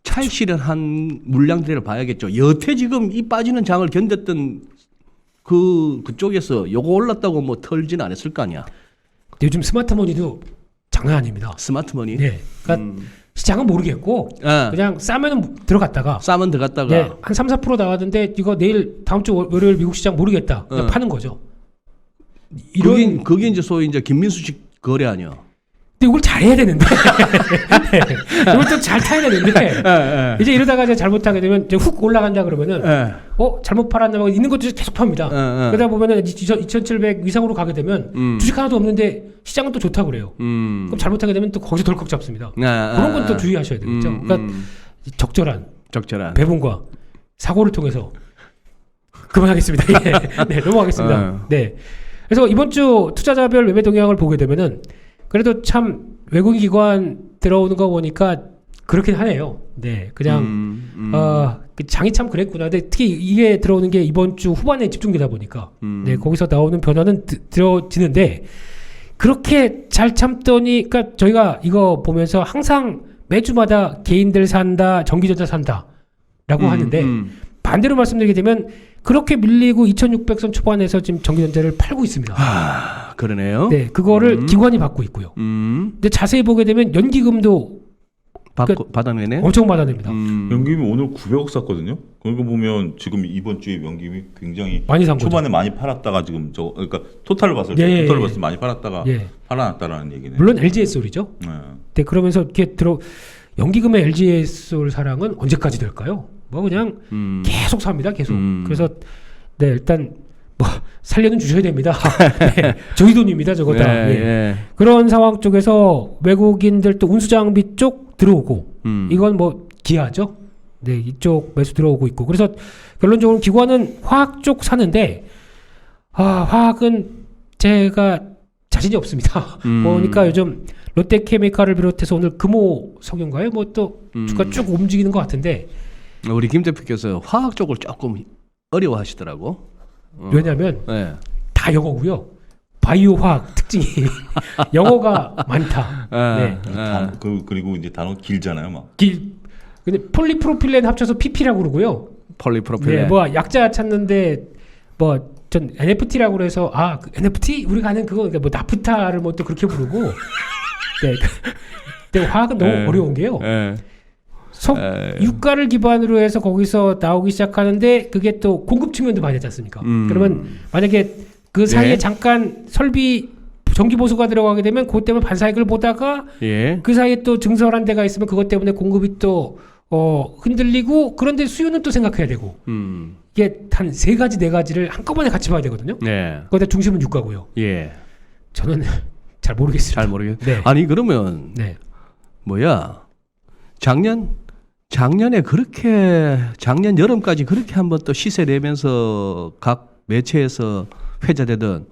차익 실현한 물량들을 봐야겠죠. 여태 지금 이 빠지는 장을 견뎠던 그쪽에서 요거 올랐다고 뭐 털진 않았을 거 아니야. 근데 요즘 스마트머니도 장난 아닙니다. 스마트머니. 네. 그러니까 시장은 모르겠고 예. 그냥 싸면 들어갔다가 싸면 들어갔다가 네, 한 3, 4% 나왔는데 이거 내일 다음 주 월요일 미국 시장 모르겠다. 그냥 파는 거죠. 그게 이제 소위 이제 김민수식 거래 아니야. 근데 이걸 잘해야 되는데 이걸 또 잘 타야 되는데 이제 이러다가 이제 잘못하게 되면 이제 훅 올라간다 그러면은 잘못 팔았나 막 있는 것도 계속 팝니다. 그러다 보면은 2,700 이상으로 가게 되면 주식 하나도 없는데 시장은 또 좋다 그래요. 그럼 잘못하게 되면 또 거기서 덜컥 잡습니다. 그런 건 또 주의하셔야 되겠죠. 그러니까 적절한 배분과 사고를 통해서 그만하겠습니다. 예. 네, 넘어가겠습니다. 네. 그래서 이번 주 투자자별 매매 동향을 보게 되면은 그래도 참 외국인 기관 들어오는 거 보니까 그렇긴 하네요. 네, 그냥 그 장이 참 그랬구나. 근데 특히 이게 들어오는 게 이번 주 후반에 집중되다 보니까 네, 거기서 나오는 변화는 들어지는데 그렇게 잘 참더니, 그러니까 저희가 이거 보면서 항상 매주마다 개인들 산다, 전기전자 산다라고 하는데 반대로 말씀드리게 되면 그렇게 밀리고 2,600선 초반에서 지금 전기전자를 팔고 있습니다. 그러네요. 네, 그거를 기관이 받고 있고요. 근데 자세히 보게 되면 연기금도 받아내네. 엄청 받아냅니다. 연기금이 오늘 900억 샀거든요. 그거 보면 지금 이번 주에 연기금이 굉장히 많이 산 초반에 거죠. 많이 팔았다가 지금 그러니까 토탈을 봤을 때 토탈을 봤을 때 많이 팔았다가 팔아놨다라는 얘기네. 물론 LG에솔이죠. 네, 그러면서 이렇게 연기금의 LG에솔 사랑은 언제까지 될까요? 뭐 그냥 계속 삽니다, 계속. 그래서 네, 일단 뭐 살려는 주셔야 됩니다. 네, 저희 돈입니다, 저거 다. 예. 그런 상황 쪽에서 외국인들 또 운수장비 쪽 들어오고 이건 뭐 기아죠. 네, 이쪽 매수 들어오고 있고. 그래서 결론적으로 기관은 화학 쪽 사는데 화학은 제가 자신이 없습니다. 보니까 요즘 롯데케미칼을 비롯해서 오늘 금호 석유인가요? 뭐 또 주가 쭉 움직이는 것 같은데. 우리 김 대표께서 화학 쪽을 조금 어려워하시더라고. 왜냐하면 다 영어고요. 바이오 화학 특징이 영어가 많다. 네. 그리고 이제 단어 길잖아요, 막. 근데 폴리프로필렌 합쳐서 PP라고 그러고요. 폴리프로필렌. 네, 뭐 약자 찾는데 뭐 전 NFT라고 그래서 그 NFT 우리가 아는 그거 그러니까 뭐 나프타를 뭐 또 그렇게 부르고. 네. 근데 화학은 너무 어려운 게요. 유가를 기반으로 해서 거기서 나오기 시작하는데 그게 또 공급 측면도 많이 되지 않습니까? 그러면 만약에 그 사이에 잠깐 설비 정기 보수가 들어가게 되면 그것 때문에 반사익을 보다가 그 사이에 또 증설한 데가 있으면 그것 때문에 공급이 또 흔들리고 그런데 수요는 또 생각해야 되고 이게 한 3가지 4가지를 한꺼번에 같이 봐야 되거든요. 거기다 중심은 유가고요. 저는 잘 모르겠습니다. 잘 모르겠어요. 아니 그러면 작년에 그렇게 작년 여름까지 그렇게 한번 또 시세 내면서 각 매체에서 회자되던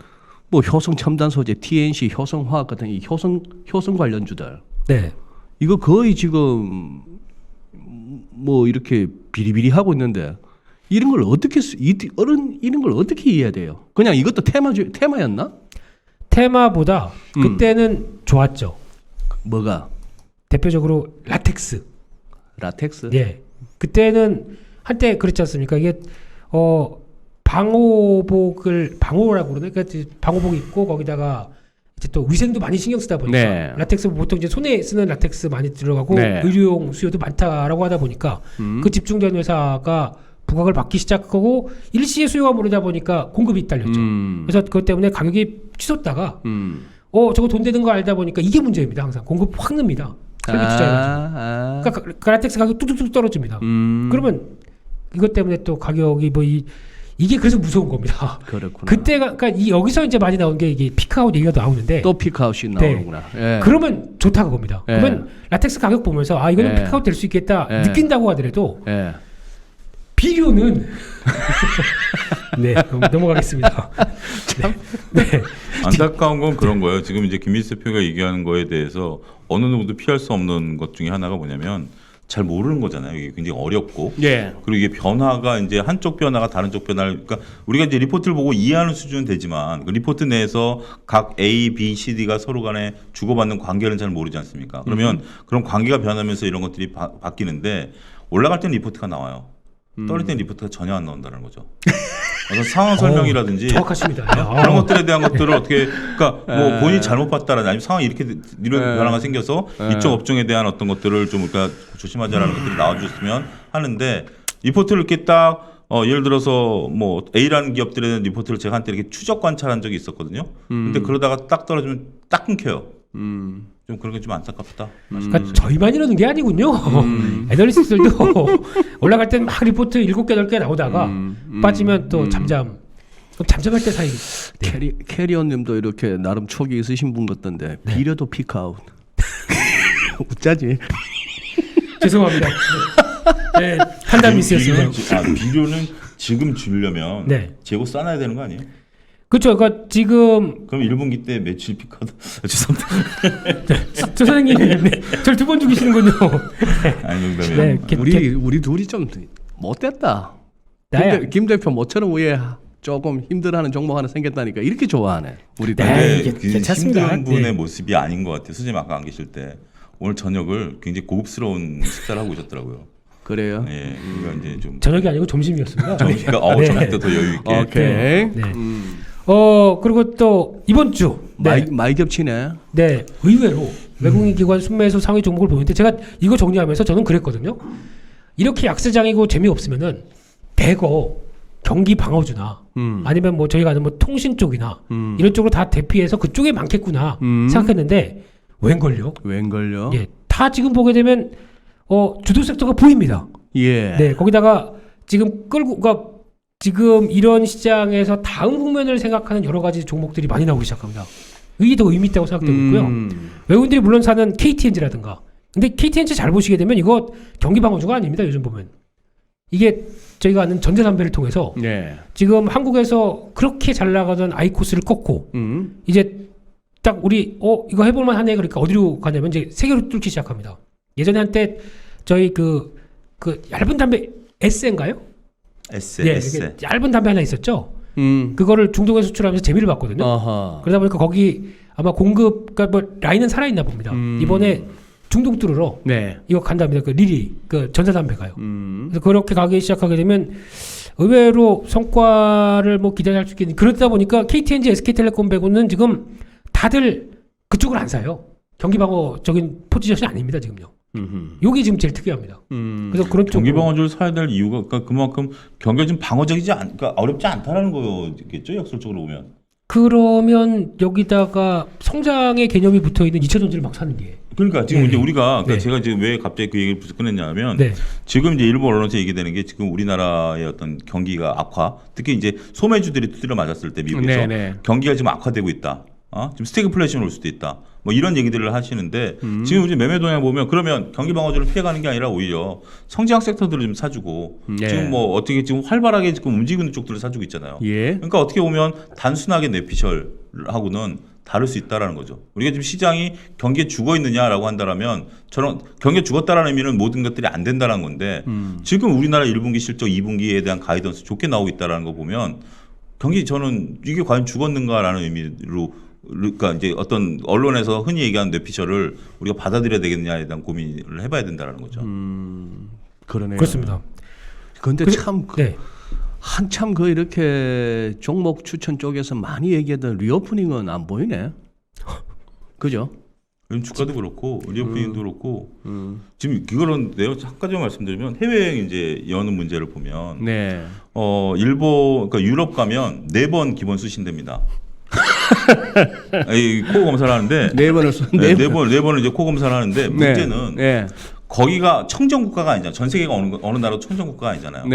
뭐 효성 첨단 소재, TNC, 효성화학 같은 이 효성 관련주들. 네. 이거 거의 지금 뭐 이렇게 비리비리 하고 있는데 이런 걸 어떻게 이런 걸 어떻게 이해해야 돼요? 그냥 이것도 테마였나? 테마보다 그때는 좋았죠. 뭐가? 대표적으로 라텍스. 라텍스? 예. 그때는 한때 그렇지 않습니까? 이게 방호라고 그러네. 그러니까 방호복 입고 거기다가 이제 또 위생도 많이 신경 쓰다 보니까 네. 라텍스 보통 이제 손에 쓰는 라텍스 많이 들어가고 네. 의료용 수요도 많다라고 하다 보니까 그 집중된 회사가 부각을 받기 시작하고 일시에 수요가 모르다 보니까 공급이 잇달렸죠. 그래서 그것 때문에 가격이 치솟다가 저거 돈 되는 거 알다 보니까 이게 문제입니다. 항상 공급 확 늡니다. 설비 투자해가지고. 그러니까 라텍스 가격 뚝뚝뚝 떨어집니다. 그러면 이것 때문에 또 가격이 뭐 이게 그래서 무서운 겁니다. 그렇구나. 그때가 그러니까 여기서 이제 많이 나온 게 이게 피크아웃 얘기가 나오는데 또 피크아웃이 나오는구나. 네. 예. 그러면 좋다 그겁니다. 예. 그러면 라텍스 가격 보면서 이거는 예. 피크아웃 될 수 있겠다 예. 느낀다고 하더라도 예. 비료는 네 넘어가겠습니다. 네. 안타까운 건 그런 거예요. 지금 이제 김민수 대표가 얘기하는 거에 대해서 어느 누구도 피할 수 없는 것 중에 하나가 뭐냐면 잘 모르는 거잖아요. 이게 굉장히 어렵고. 예. 그리고 이게 변화가 이제 한쪽 변화가 다른 쪽 변화를 그러니까 우리가 이제 리포트를 보고 이해하는 수준은 되지만 그 리포트 내에서 각 A, B, C, D가 서로 간에 주고받는 관계는 잘 모르지 않습니까? 그러면 그런 관계가 변하면서 이런 것들이 바뀌는데 올라갈 때는 리포트가 나와요. 떨어질 때는 리포트가 전혀 안 나온다는 거죠. 그래서 상황 설명이라든지 정확하십니다. 그런 것들에 대한 것들을 어떻게 그러니까 뭐 본인이 잘못 봤다라든지 아니면 상황이 이렇게 변화가 생겨서 이쪽 업종에 대한 어떤 것들을 좀 그러니까 조심하자라는 것들이 나와줬으면 하는데 리포트를 이렇게 딱 예를 들어서 뭐 A라는 기업들에 대한 리포트를 제가 한때 이렇게 추적 관찰한 적이 있었거든요. 근데 그러다가 딱 떨어지면 딱 끊겨요. 좀 그런 게 좀 안타깝다. 그러니까 저희만 이러는 게 아니군요. 애널리스트들도 올라갈 땐 막 리포트 7개, 8개 나오다가 빠지면 또 잠잠할 때 사이. 네. 캐리어님도 이렇게 나름 촉이 있으신 분 같던데 비료도 피크아웃. 웃자지. 죄송합니다. 네, 판단 미스였습니다. 비료는 지금 주려면 네. 재고 싸놔야 되는 거 아니에요? 그렇죠. 그러니까 지금 그럼 1분기 때 매출 피크아웃 죄송합니다. 조 선생님이 네, 저를 2번 죽이시는군요. 아니 농담이에요. 네, 우리 둘이 좀 못됐다. 나야. 김 대표 모처럼 위에 조금 힘들어하는 종목 하나 생겼다니까 이렇게 좋아하네. 우리 둘. 네. 근데 이게 괜찮습니다. 힘든 분의 네. 모습이 아닌 것 같아요. 선생님 아까 안 계실 때 오늘 저녁을 굉장히 고급스러운 식사를 하고 오셨더라고요. 그래요? 예, 그러니까 이제 좀 저녁이 아니고 점심이었습니다. 그러니까 네. 저녁 때 더 여유 있게. 오케이. 네. 그리고 또 이번 주 많이 겹치네. 네, 의외로 외국인 기관 순매수 상위 종목을 보는데 제가 이거 정리하면서 저는 그랬거든요. 이렇게 약세장이고 재미없으면은 대거 경기 방어주나 아니면 뭐 저희가 아는 뭐 통신 쪽이나 이런 쪽으로 다 대피해서 그쪽에 많겠구나 생각했는데 웬걸요? 웬걸요? 예, 다 지금 보게 되면 주도 섹터가 보입니다. 예. 네, 거기다가 지금 그러니까 지금 이런 시장에서 다음 국면을 생각하는 여러 가지 종목들이 많이 나오기 시작합니다. 이게 더 의미 있다고 생각되고 있고요. 외국인들이 물론 사는 KTNG라든가. 근데 KTNG 잘 보시게 되면 이거 경기 방어주가 아닙니다. 요즘 보면. 이게 저희가 아는 전자담배를 통해서 네. 지금 한국에서 그렇게 잘 나가던 아이코스를 꺾고 이제 딱 우리 이거 해볼만 하네. 그러니까 어디로 가냐면 이제 세계로 뚫기 시작합니다. 예전에 한때 저희 그 얇은 담배 S인가요? 에세. 예, 이게 얇은 담배 하나 있었죠. 그거를 중동에 수출하면서 재미를 봤거든요. 아하. 그러다 보니까 거기 아마 공급, 그러니까 뭐 라인은 살아있나 봅니다. 이번에 중동 뚫으러 네. 이거 간답니다. 그 리리, 그 전자담배가요. 그래서 그렇게 가기 시작하게 되면 의외로 성과를 뭐 기대할 수 있겠는데 그러다 보니까 KTNG, SK텔레콤 배구는 지금 다들 그쪽을 안 사요. 경기 방어적인 포지션이 아닙니다 지금요. 여기 지금 제일 특이합니다. 그래서 그런 경기 쪽으로 방어주를 사야 될 이유가 그러니까 그만큼 경기가 좀 방어적이지 그러니까 어렵지 않다라는 거겠죠 역설적으로 보면. 그러면 여기다가 성장의 개념이 붙어 있는 2차전지를 막 사는 게. 그러니까 지금 네. 이제 우리가 그러니까 네. 제가 이제 왜 갑자기 그 얘기를 꺼냈냐면 네. 지금 이제 일본 언론에서 얘기되는 게 지금 우리나라의 어떤 경기가 악화, 특히 이제 소매주들이 두드려 맞았을 때 미국에서 네, 네. 경기가 지금 악화되고 있다. 지금 스태그플레이션 올 수도 있다. 뭐 이런 얘기들을 하시는데 지금 우리 매매 동향 보면 그러면 경기방어주를 피해가는 게 아니라 오히려 성장학 섹터들을 좀 사주고 지금 뭐 어떻게 지금 활발하게 지금 움직이는 쪽들을 사주고 있잖아요. 그러니까 어떻게 보면 단순하게 내피셜하고는 다를 수 있다라는 거죠. 우리가 지금 시장이 경기에 죽어 있느냐라고 한다라면 저는 경기에 죽었다라는 의미는 모든 것들이 안 된다는 건데 지금 우리나라 1분기 실적 2분기에 대한 가이던스 좋게 나오고 있다라는 거 보면 경기 저는 이게 과연 죽었는가라는 의미로 그러니까 이제 어떤 언론에서 흔히 얘기하는 뇌피셜을 우리가 받아들여야 되겠느냐에 대한 고민을 해봐야 된다라는 거죠. 그러네요. 그렇습니다. 그런데 참 한참 그 이렇게 종목 추천 쪽에서 많이 얘기하던 리오프닝은 안 보이네. 그죠? 요즘 주가도 그렇고 리오프닝도 그렇고 지금 이거는 내가 한 가지만 말씀드리면 해외여행 이제 여는 문제를 보면 일본 그러니까 유럽 가면 4번 기본 수신됩니다. 코 검사를 하는데 4번을 이제 코 검사를 하는데 문제는 거기가 청정 국가가 아니잖아요. 전 세계가 어느 나라도 청정 국가가 아니잖아요.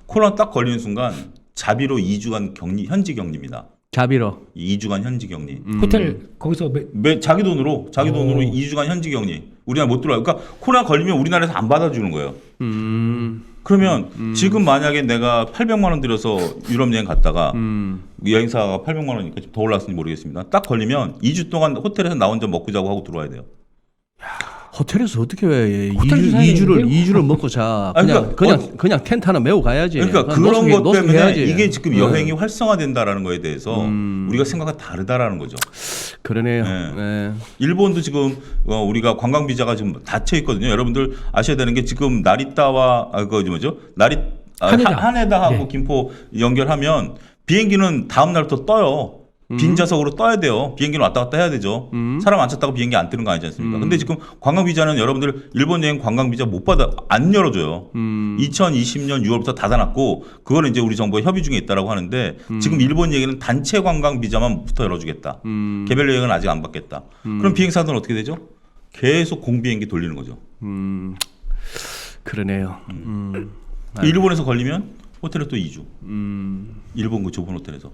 코로나 딱 걸리는 순간 자비로 2주간 격리 현지 격리입니다. 자비로 2주간 현지 격리. 호텔 거기서 자기 돈으로 2주간 현지 격리. 우리나라 못 들어와요. 그러니까 코로나 걸리면 우리나라에서 안 받아주는 거예요. 그러면 지금 만약에 내가 800만 원 들여서 유럽 여행 갔다가 여행사가 800만 원이니까 더 올랐는지 모르겠습니다. 딱 걸리면 2주 동안 호텔에서 나 혼자 먹고 자고 하고 들어와야 돼요. 호텔에서 어떻게 해? 2주를 먹고 자. 그냥 텐트 하나 메고 가야지. 그러니까 그런 것 때문에 이게 지금 여행이 활성화된다라는 거에 대해서 우리가 생각이 다르다라는 거죠. 그러네요. 일본도 지금 우리가 관광 비자가 지금 닫혀 있거든요. 여러분들 아셔야 되는 게 지금 나리타와 하네다하고 김포 연결하면 비행기는 다음 날부터 떠요. 빈 좌석으로 떠야 돼요. 비행기는 왔다 갔다 해야 되죠. 사람 안 찼다고 비행기 안 뜨는 거 아니지 않습니까? 근데 지금 관광 비자는 여러분들 일본 여행 관광 비자 안 열어줘요. 2020년 6월부터 닫아놨고 그거는 이제 우리 정부가 협의 중에 있다라고 하는데 지금 일본 얘기는 단체 관광 비자만부터 열어주겠다. 개별 여행은 아직 안 받겠다. 그럼 비행사들은 어떻게 되죠? 계속 공비행기 돌리는 거죠. 그러네요. 일본에서 걸리면 호텔에 또 2주. 일본 그 좁은 호텔에서.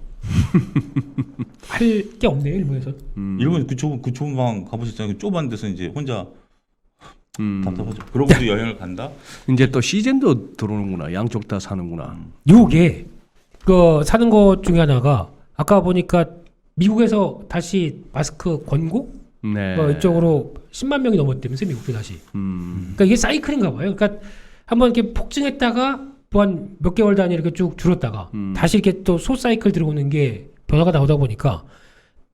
할 게 없네요, 일본에서. 일본 그 좁은 방 가보셨잖아요. 좁은 데서 이제 혼자 답답하죠. 그러고도 여행을 간다? 이제 또 시즌도 들어오는구나. 양쪽 다 사는구나. 요게 그 사는 것 중에 하나가 아까 보니까 미국에서 다시 마스크 권고? 뭐 이쪽으로 10만 명이 넘었다면서 미국도 다시. 그러니까 이게 사이클인가 봐요. 그러니까 한번 이렇게 폭증했다가 또한 몇 개월 단위 이렇게 쭉 줄었다가 다시 이렇게 또 소사이클 들어오는 게 변화가 나오다 보니까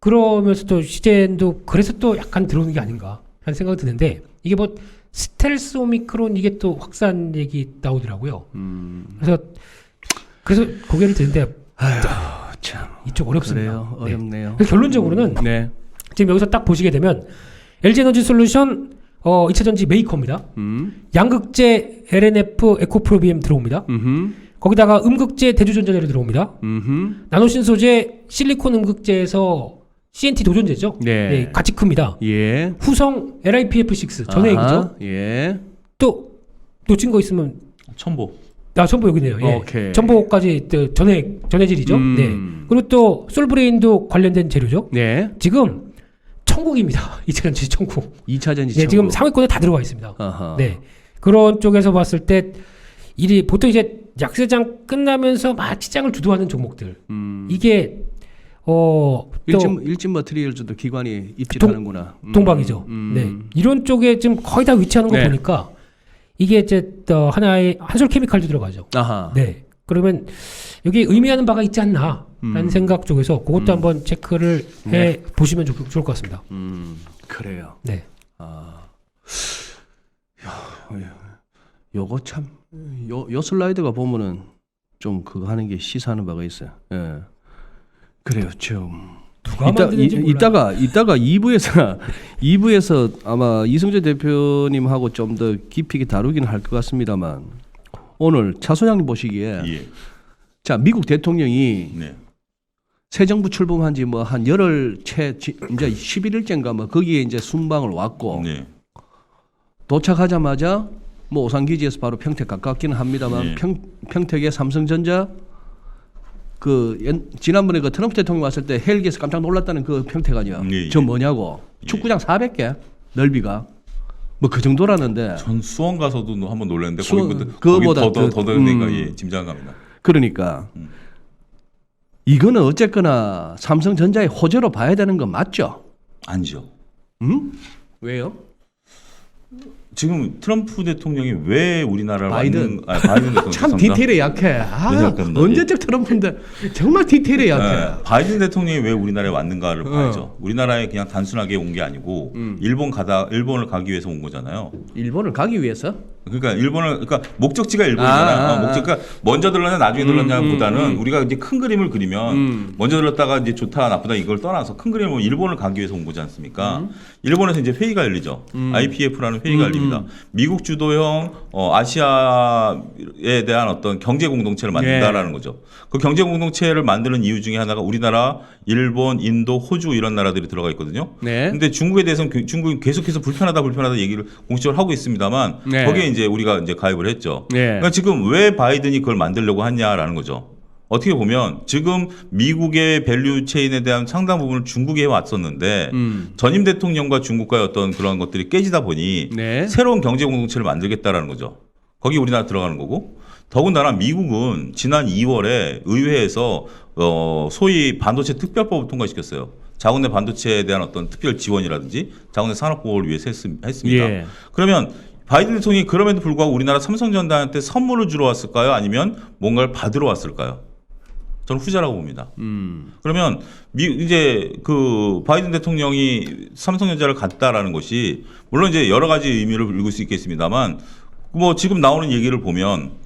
그러면서 또 시젠도 그래서 또 약간 들어오는 게 아닌가 하는 생각이 드는데 이게 뭐 스텔스 오미크론 이게 또 확산 얘기 나오더라고요. 그래서 고개를 드는데 참 이쪽 어렵습니다. 그래요. 어렵네요. 결론적으로는 지금 여기서 딱 보시게 되면 LG에너지솔루션 2차전지 메이커입니다. 양극재 LNF 에코프로비엠 들어옵니다. 거기다가 음극재 대주전자재로 들어옵니다. 나노신소재 실리콘 음극재에서 CNT 도전재죠. 같이 큽니다. 후성 LiPF6 전해액이죠. 또 놓친 거 있으면 첨보. 첨보 여기네요. 첨보까지 전해질이죠. 그리고 또 솔브레인도 관련된 재료죠. 지금 천국입니다. 2차전지 천국. 2차전지 천국. 지금 상위권에 다 들어가 있습니다. 그런 쪽에서 봤을 때 보통 이제 약세장 끝나면서 막 시장을 주도하는 종목들. 이게 일진 머티리얼즈도 기관이 입질하는구나. 동박이죠. 이런 쪽에 지금 거의 다 위치하는 거 보니까 이게 이제 하나의 한솔케미칼도 들어가죠. 그러면 여기 의미하는 바가 있지 않나라는 생각 쪽에서 그것도 한번 체크를 해 보시면 좋을 것 같습니다. 그래요. 요거 참 요 슬라이드가 보면은 좀 그거 하는 게 시사하는 바가 있어요. 그래요. 좀 이따가 2부에서 아마 이승재 대표님하고 좀 더 깊이 있게 다루기는 할 것 같습니다만 오늘 차 소장님 보시기에 자 미국 대통령이 새 정부 출범한 지 뭐 한 열흘 채 이제 11일째인가 뭐 거기에 이제 순방을 왔고 도착하자마자 뭐 오산기지에서 바로 평택 가깝기는 합니다만 평택의 삼성전자 지난번에 그 트럼프 대통령 왔을 때 헬기에서 깜짝 놀랐다는 그 평택아니요. 예, 예. 저 뭐냐고. 축구장 400개 넓이가 뭐 그 정도라는데. 전 수원 가서도 한번 놀랐는데 그거보다 거기 더 되니까 예, 짐작합니다. 그러니까 이거는 어쨌거나 삼성전자의 호재로 봐야 되는 건 맞죠? 아니죠. 왜요? 지금 트럼프 대통령이 왜 우리나라를 바이든 대통령 참 디테일에 약해. 언제적 트럼프인데 정말 디테일에 약해. 바이든 대통령이 왜 우리나라에 왔는가를 봐야죠. 우리나라에 그냥 단순하게 온 게 아니고 일본을 가기 위해서 온 거잖아요. 일본을 가기 위해서? 그러니까 목적지가 일본이잖아요. 그러니까 먼저 들렀냐 나중에 들렀냐보다는 우리가 이제 큰 그림을 그리면 먼저 들렀다가 이제 좋다 나쁘다 이걸 떠나서 큰 그림을 일본을 가기 위해서 온 거지 않습니까? 일본에서 이제 회의가 열리죠. IPF라는 회의가 열립니다. 미국 주도형 아시아에 대한 어떤 경제 공동체를 만든다라는 거죠. 그 경제 공동체를 만드는 이유 중에 하나가 우리나라, 일본, 인도, 호주 이런 나라들이 들어가 있거든요. 근데 중국에 대해서는 중국이 계속해서 불편하다 얘기를 공식적으로 하고 있습니다만 거기에 이제 우리가 이제 가입을 했죠. 그러니까 지금 왜 바이든이 그걸 만들려고 하냐라는 거죠. 어떻게 보면 지금 미국의 밸류 체인에 대한 상당 부분을 중국이 해왔었는데 전임 대통령과 중국과의 어떤 그런 것들이 깨지다 보니 새로운 경제 공동체를 만들겠다라는 거죠. 거기 우리나라 들어가는 거고 더군다나 미국은 지난 2월에 의회에서 소위 반도체 특별법을 통과시켰어요. 자국내 반도체에 대한 어떤 특별 지원이라든지 자국내 산업 보호를 위해서 했습니다. 그러면 바이든 대통령이 그럼에도 불구하고 우리나라 삼성전자한테 선물을 주러 왔을까요? 아니면 뭔가를 받으러 왔을까요? 저는 후자라고 봅니다. 그러면 이제 그 바이든 대통령이 삼성전자를 갔다라는 것이 물론 이제 여러 가지 의미를 읽을 수 있겠습니다만 뭐 지금 나오는 얘기를 보면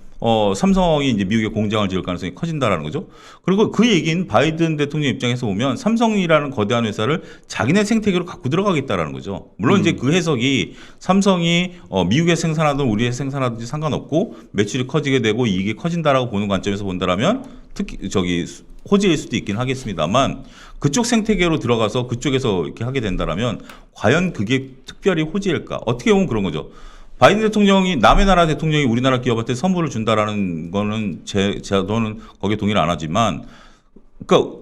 삼성이 이제 미국에 공장을 지을 가능성이 커진다라는 거죠. 그리고 그 얘기는 바이든 대통령 입장에서 보면 삼성이라는 거대한 회사를 자기네 생태계로 갖고 들어가겠다라는 거죠. 물론 이제 그 해석이 삼성이 미국에 생산하든 우리에 생산하든지 상관없고 매출이 커지게 되고 이익이 커진다라고 보는 관점에서 본다라면 특히 호재일 수도 있긴 하겠습니다만 그쪽 생태계로 들어가서 그쪽에서 이렇게 하게 된다라면 과연 그게 특별히 호재일까? 어떻게 보면 그런 거죠. 바이든 대통령이 남의 나라 대통령이 우리나라 기업한테 선물을 준다라는 거는 저는 거기에 동의를 안 하지만 그러니까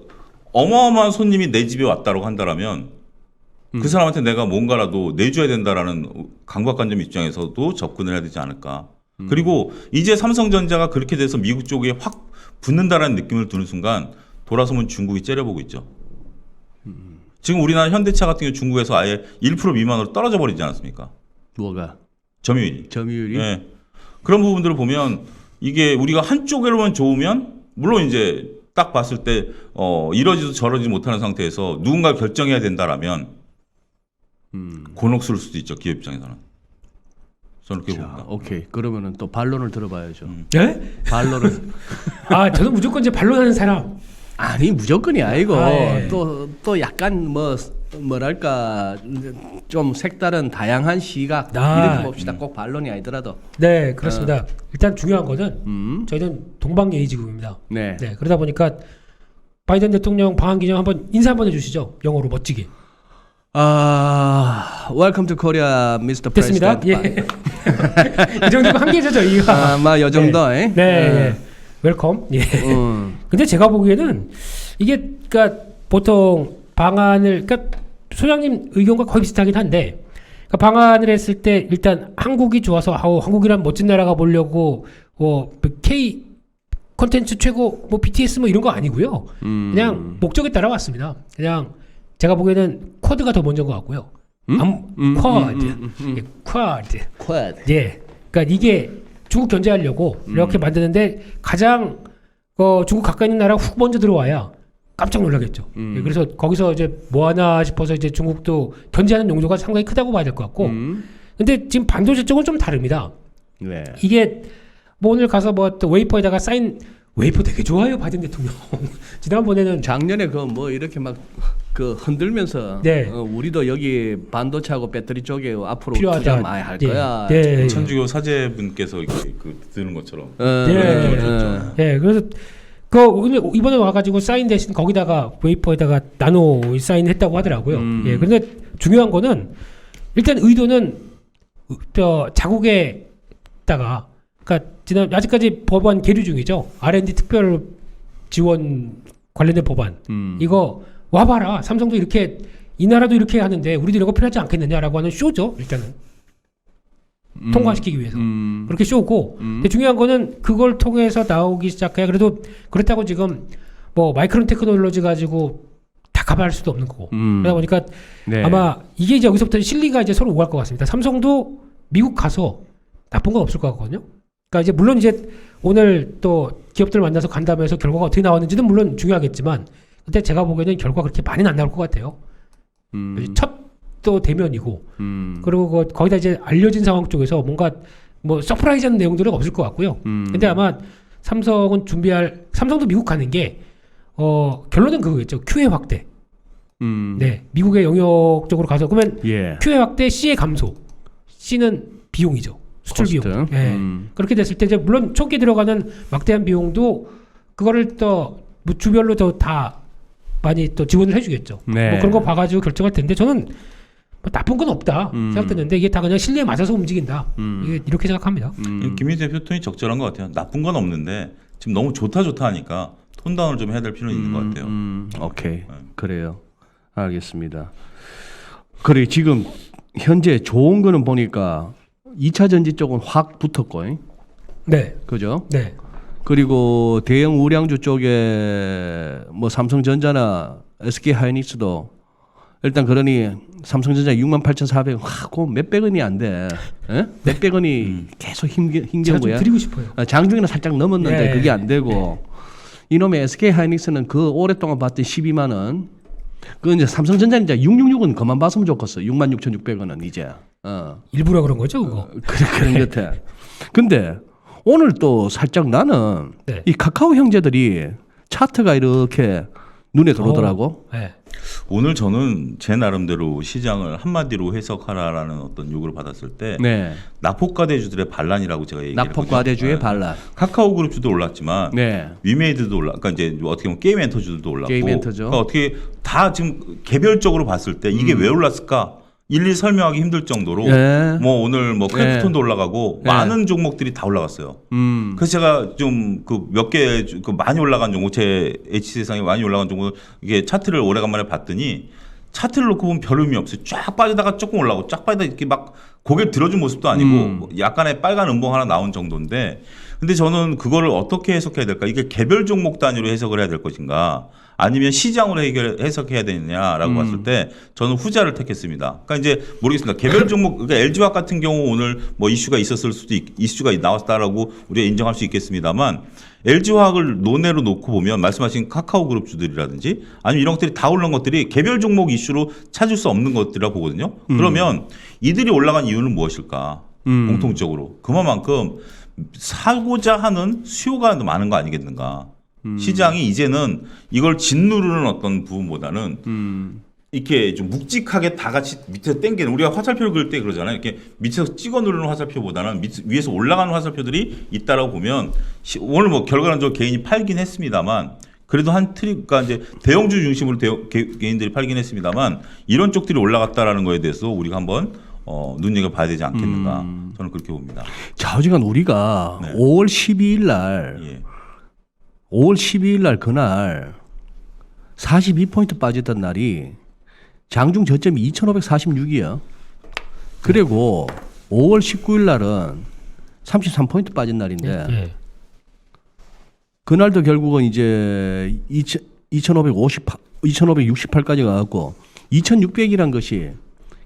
어마어마한 손님이 내 집에 왔다라고 한다라면 그 사람한테 내가 뭔가라도 내줘야 된다라는 강박관점 입장에서도 접근을 해야 되지 않을까. 그리고 이제 삼성전자가 그렇게 돼서 미국 쪽에 확 붙는다라는 느낌을 드는 순간 돌아서면 중국이 째려보고 있죠. 지금 우리나라 현대차 같은 경우 중국에서 아예 1% 미만으로 떨어져 버리지 않았습니까? 뭐가? 점유율이. 네. 그런 부분들을 보면 이게 우리가 한쪽으로만 좋으면 물론 이제 딱 봤을 때 이러지도 저러지 못하는 상태에서 누군가 결정해야 된다라면 곤혹스러울 수도 있죠. 기업 입장에서는. 저는 그렇게 봅니다. 오케이. 그러면은 또 반론을 들어봐야죠. 네? 반론을. 저는 무조건 이제 반론하는 사람. 아니 무조건이 아니고 또 약간 뭐랄까 좀 색다른 다양한 시각 이렇게 봅시다. 꼭 반론이 아니더라도. 네, 그렇습니다. 일단 중요한 거는 저희는 동방예의지국입니다. 네, 그러다 보니까 바이든 대통령 방한 기념 한번 인사 한번 해주시죠. 영어로 멋지게. Welcome to Korea, Mr. 됐습니다. President. 이 정도면 한계죠 저희가. 요 정도. 네. 웰컴. 예. 근데 제가 보기에는 이게 그러니까 보통 방안을 그러니까 소장님 의견과 거의 비슷하긴 한데 그러니까 방안을 했을 때 일단 한국이 좋아서 한국이란 멋진 나라가 보려고 K 콘텐츠 최고 BTS 이런 거 아니고요. 그냥 목적에 따라 왔습니다. 그냥 제가 보기에는 쿼드가 더 먼저인 것 같고요. 쿼드. 예. 그러니까 이게 중국 견제하려고 이렇게 만드는데 가장 중국 가까이 있는 나라 훅 먼저 들어와야 깜짝 놀라겠죠. 예, 그래서 거기서 이제 뭐 하나 싶어서 이제 중국도 견제하는 용도가 상당히 크다고 봐야 될 것 같고. 근데 지금 반도체 쪽은 좀 다릅니다. 네. 이게 오늘 가서 또 웨이퍼에다가 웨이퍼 되게 좋아요 바이든 대통령. 지난번에는 작년에 이렇게 막 흔들면서 우리도 여기 반도체하고 배터리 쪽에 앞으로 투자 많이 할 거야. 천주교 사제분께서 이렇게 드는 것처럼. 그래서 이번에 와가지고 사인 대신 거기다가 웨이퍼에다가 나노 사인했다고 하더라고요. 그런데 중요한 거는 일단 의도는 자국에다가 그러니까 아직까지 법안 계류 중이죠. R&D 특별 지원 관련된 법안 이거 와봐라. 삼성도 이렇게 이 나라도 이렇게 하는데 우리도 이런 거 필요하지 않겠느냐라고 하는 쇼죠. 일단은 통과시키기 위해서 그렇게 쇼고. 근데 중요한 거는 그걸 통해서 나오기 시작해야 그래도 그렇다고 지금 뭐 마이크론 테크놀로지 가지고 다 가봐할 수도 없는 거고. 그러다 보니까 네. 아마 이게 이제 여기서부터 실리가 이제 서로 오갈 것 같습니다. 삼성도 미국 가서 나쁜 건 없을 것 같거든요. 그러니까 이제 물론 이제 오늘 또 기업들 만나서 간담회에서 결과가 어떻게 나왔는지는 물론 중요하겠지만, 근데 제가 보기에는 결과 그렇게 많이는 안 나올 것 같아요. 첫 또 대면이고, 그리고 거기다 이제 알려진 상황 쪽에서 뭔가 뭐 서프라이즈한 내용들은 없을 것 같고요. 근데 아마 삼성은 삼성도 미국 가는 게 결론은 그거겠죠. QA 확대. 네, 미국의 영역 쪽으로 가서 그러면 QA 확대, C의 감소. C는 비용이죠. 수출 코스트. 비용. 네. 그렇게 됐을 때 이제 물론 초기에 들어가는 막대한 비용도 그거를 또 뭐 주별로 다 많이 또 지원을 해주겠죠. 네. 뭐 그런 거 봐가지고 결정할 텐데 저는 뭐 나쁜 건 없다 생각했는데 이게 다 그냥 실리에 맞아서 움직인다. 이게 이렇게 생각합니다. 김민재 대표 톤이 적절한 것 같아요. 나쁜 건 없는데 지금 너무 좋다 하니까 톤다운을 좀 해야 될 필요는 있는 것 같아요. 오케이. 그래요. 알겠습니다. 그래 지금 현재 좋은 거는 보니까 2차 전지 쪽은 확 붙었고, 네. 그죠? 네. 그리고 대형 우량주 쪽에 뭐 삼성전자나 SK하이닉스도 일단 그러니 삼성전자 68,400원, 그거 몇백 원이 안 돼. 에? 몇백 원이 계속 힘겨운 제가 좀 거야. 드리고 싶어요. 장중에는 살짝 넘었는데 그게 안 되고 이놈의 SK하이닉스는 그 오랫동안 봤던 12만 원. 그 이제 삼성전자는 이제 666은 그만 봤으면 좋겠어. 66,600원은 이제. 일부러 그런 거죠, 그거. 그런 것 같아. 근데 오늘 또 살짝 나는 네. 이 카카오 형제들이 차트가 이렇게 눈에 들어오더라고. 네. 오늘 저는 제 나름대로 시장을 한마디로 해석하라라는 어떤 요구를 받았을 때 네. 낙폭과대주들의 반란이라고 제가 얘기했거든요. 낙폭과대주의 반란. 카카오 그룹주도 올랐지만 네. 위메이드도 올라. 그러니까 이제 어떻게 보면 게임 엔터주들도 올랐고. 게임 엔터죠. 그러니까 어떻게 다 지금 개별적으로 봤을 때 이게 왜 올랐을까? 일일이 설명하기 힘들 정도로 뭐 오늘 뭐 크래프톤도 올라가고 많은 종목들이 다 올라갔어요. 그래서 제가 좀 그 몇 개 그 많이 올라간 종목, 제 H세상에 많이 올라간 종목 이게 차트를 오래간만에 봤더니 차트를 놓고 보면 별 의미 없어요. 쫙 빠지다가 조금 올라가고 쫙 빠지다가 이렇게 막 고개를 들어준 모습도 아니고 약간의 빨간 음봉 하나 나온 정도인데, 근데 저는 그거를 어떻게 해석해야 될까? 이게 개별 종목 단위로 해석을 해야 될 것인가? 아니면 시장으로 해석해야 되느냐라고 봤을 때 저는 후자를 택했습니다. 그러니까 이제 모르겠습니다. 개별 종목, 그러니까 LG화학 같은 경우 오늘 뭐 이슈가 있었을 수도 이슈가 나왔다라고 우리가 인정할 수 있겠습니다만, LG화학을 논외로 놓고 보면 말씀하신 카카오그룹 주들이라든지 아니면 이런 것들이 다 올라온 것들이 개별 종목 이슈로 찾을 수 없는 것들이라고 보거든요. 그러면 이들이 올라간 이유는 무엇일까? 공통적으로 그만큼 사고자 하는 수요가 많은 거 아니겠는가? 시장이 이제는 이걸 짓누르는 어떤 부분보다는 이렇게 좀 묵직하게 다 같이 밑에서 당기는, 우리가 화살표를 그릴 때 그러잖아요. 이렇게 밑에서 찍어 누르는 화살표보다는 위에서 올라가는 화살표들이 있다라고 보면 오늘 뭐 결과론적으로 개인이 팔긴 했습니다만 그래도 한 트리, 그러니까 이제 대형주 중심으로 개인들이 팔긴 했습니다만 이런 쪽들이 올라갔다라는 거에 대해서 우리가 한번 눈여겨봐야 되지 않겠는가. 저는 그렇게 봅니다. 좌우지간 우리가 네. 5월 12일 날 예. 5월 12일 날 그날 42포인트 빠졌던 날이 장중 저점이 2,546이야. 그리고 5월 19일 날은 33포인트 빠진 날인데 그날도 결국은 이제 2,568까지 가갖고 2,600이란 것이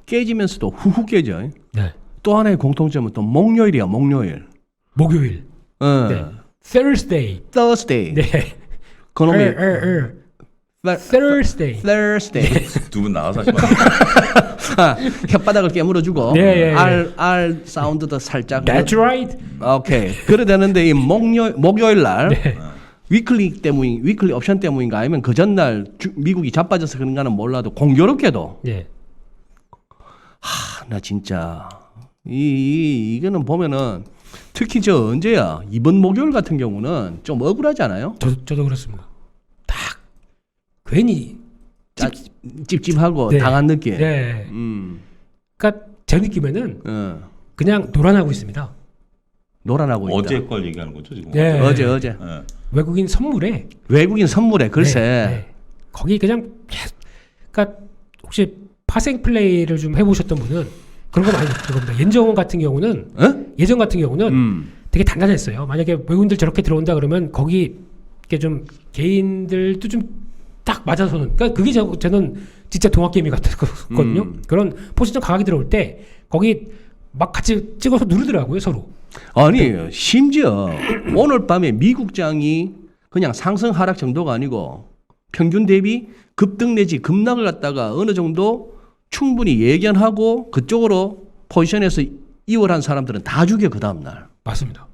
깨지면서도 후후 깨져. 네. 또 하나의 공통점은 또 목요일이야. 목요일. 목요일. 네. Thursday. Thursday. 네. 그놈이 Thursday. Thursday. 두 분 나가서 하시면 혓바닥을 깨물어주고 네. R 사운드도 살짝. That's right. 오케이. 그래 되는데 이 목요일 날 위클리 옵션 때문인가 아니면 그 전날 미국이 자빠져서 그런가는 몰라도 공교롭게도 나 진짜 이거는 보면은 특히 저 언제야 이번 목요일 같은 경우는 좀 억울하지 않아요? 저도 그렇습니다. 딱 괜히 찝찝하고 당한 느낌. 네. 그러니까 제 느낌에는 그냥 놀아나고 있습니다. 놀아나고 있다. 어제 걸 얘기하는 거죠 지금. 네. 어제. 네. 외국인 선물에 외국인 선물에 글쎄. 네. 거기 그냥 그러니까 혹시 파생 플레이를 좀 해보셨던 분은 그런 거 많이 느낄 겁니다. 예전 같은 경우는 되게 단단했어요. 만약에 외국인들 저렇게 들어온다 그러면 거기 이렇게 좀 개인들도 좀 딱 맞아서는 그러니까 그게 저는 진짜 동학 게임이 같았거든요. 그런 포지션 강하게 들어올 때 거기 막 같이 찍어서 누르더라고요 서로. 아니 심지어 오늘 밤에 미국장이 그냥 상승 하락 정도가 아니고 평균 대비 급등 내지 급락을 갖다가 어느 정도 충분히 예견하고 그쪽으로 포지션에서 이월한 사람들은 다 죽여 그 다음 날. 맞습니다.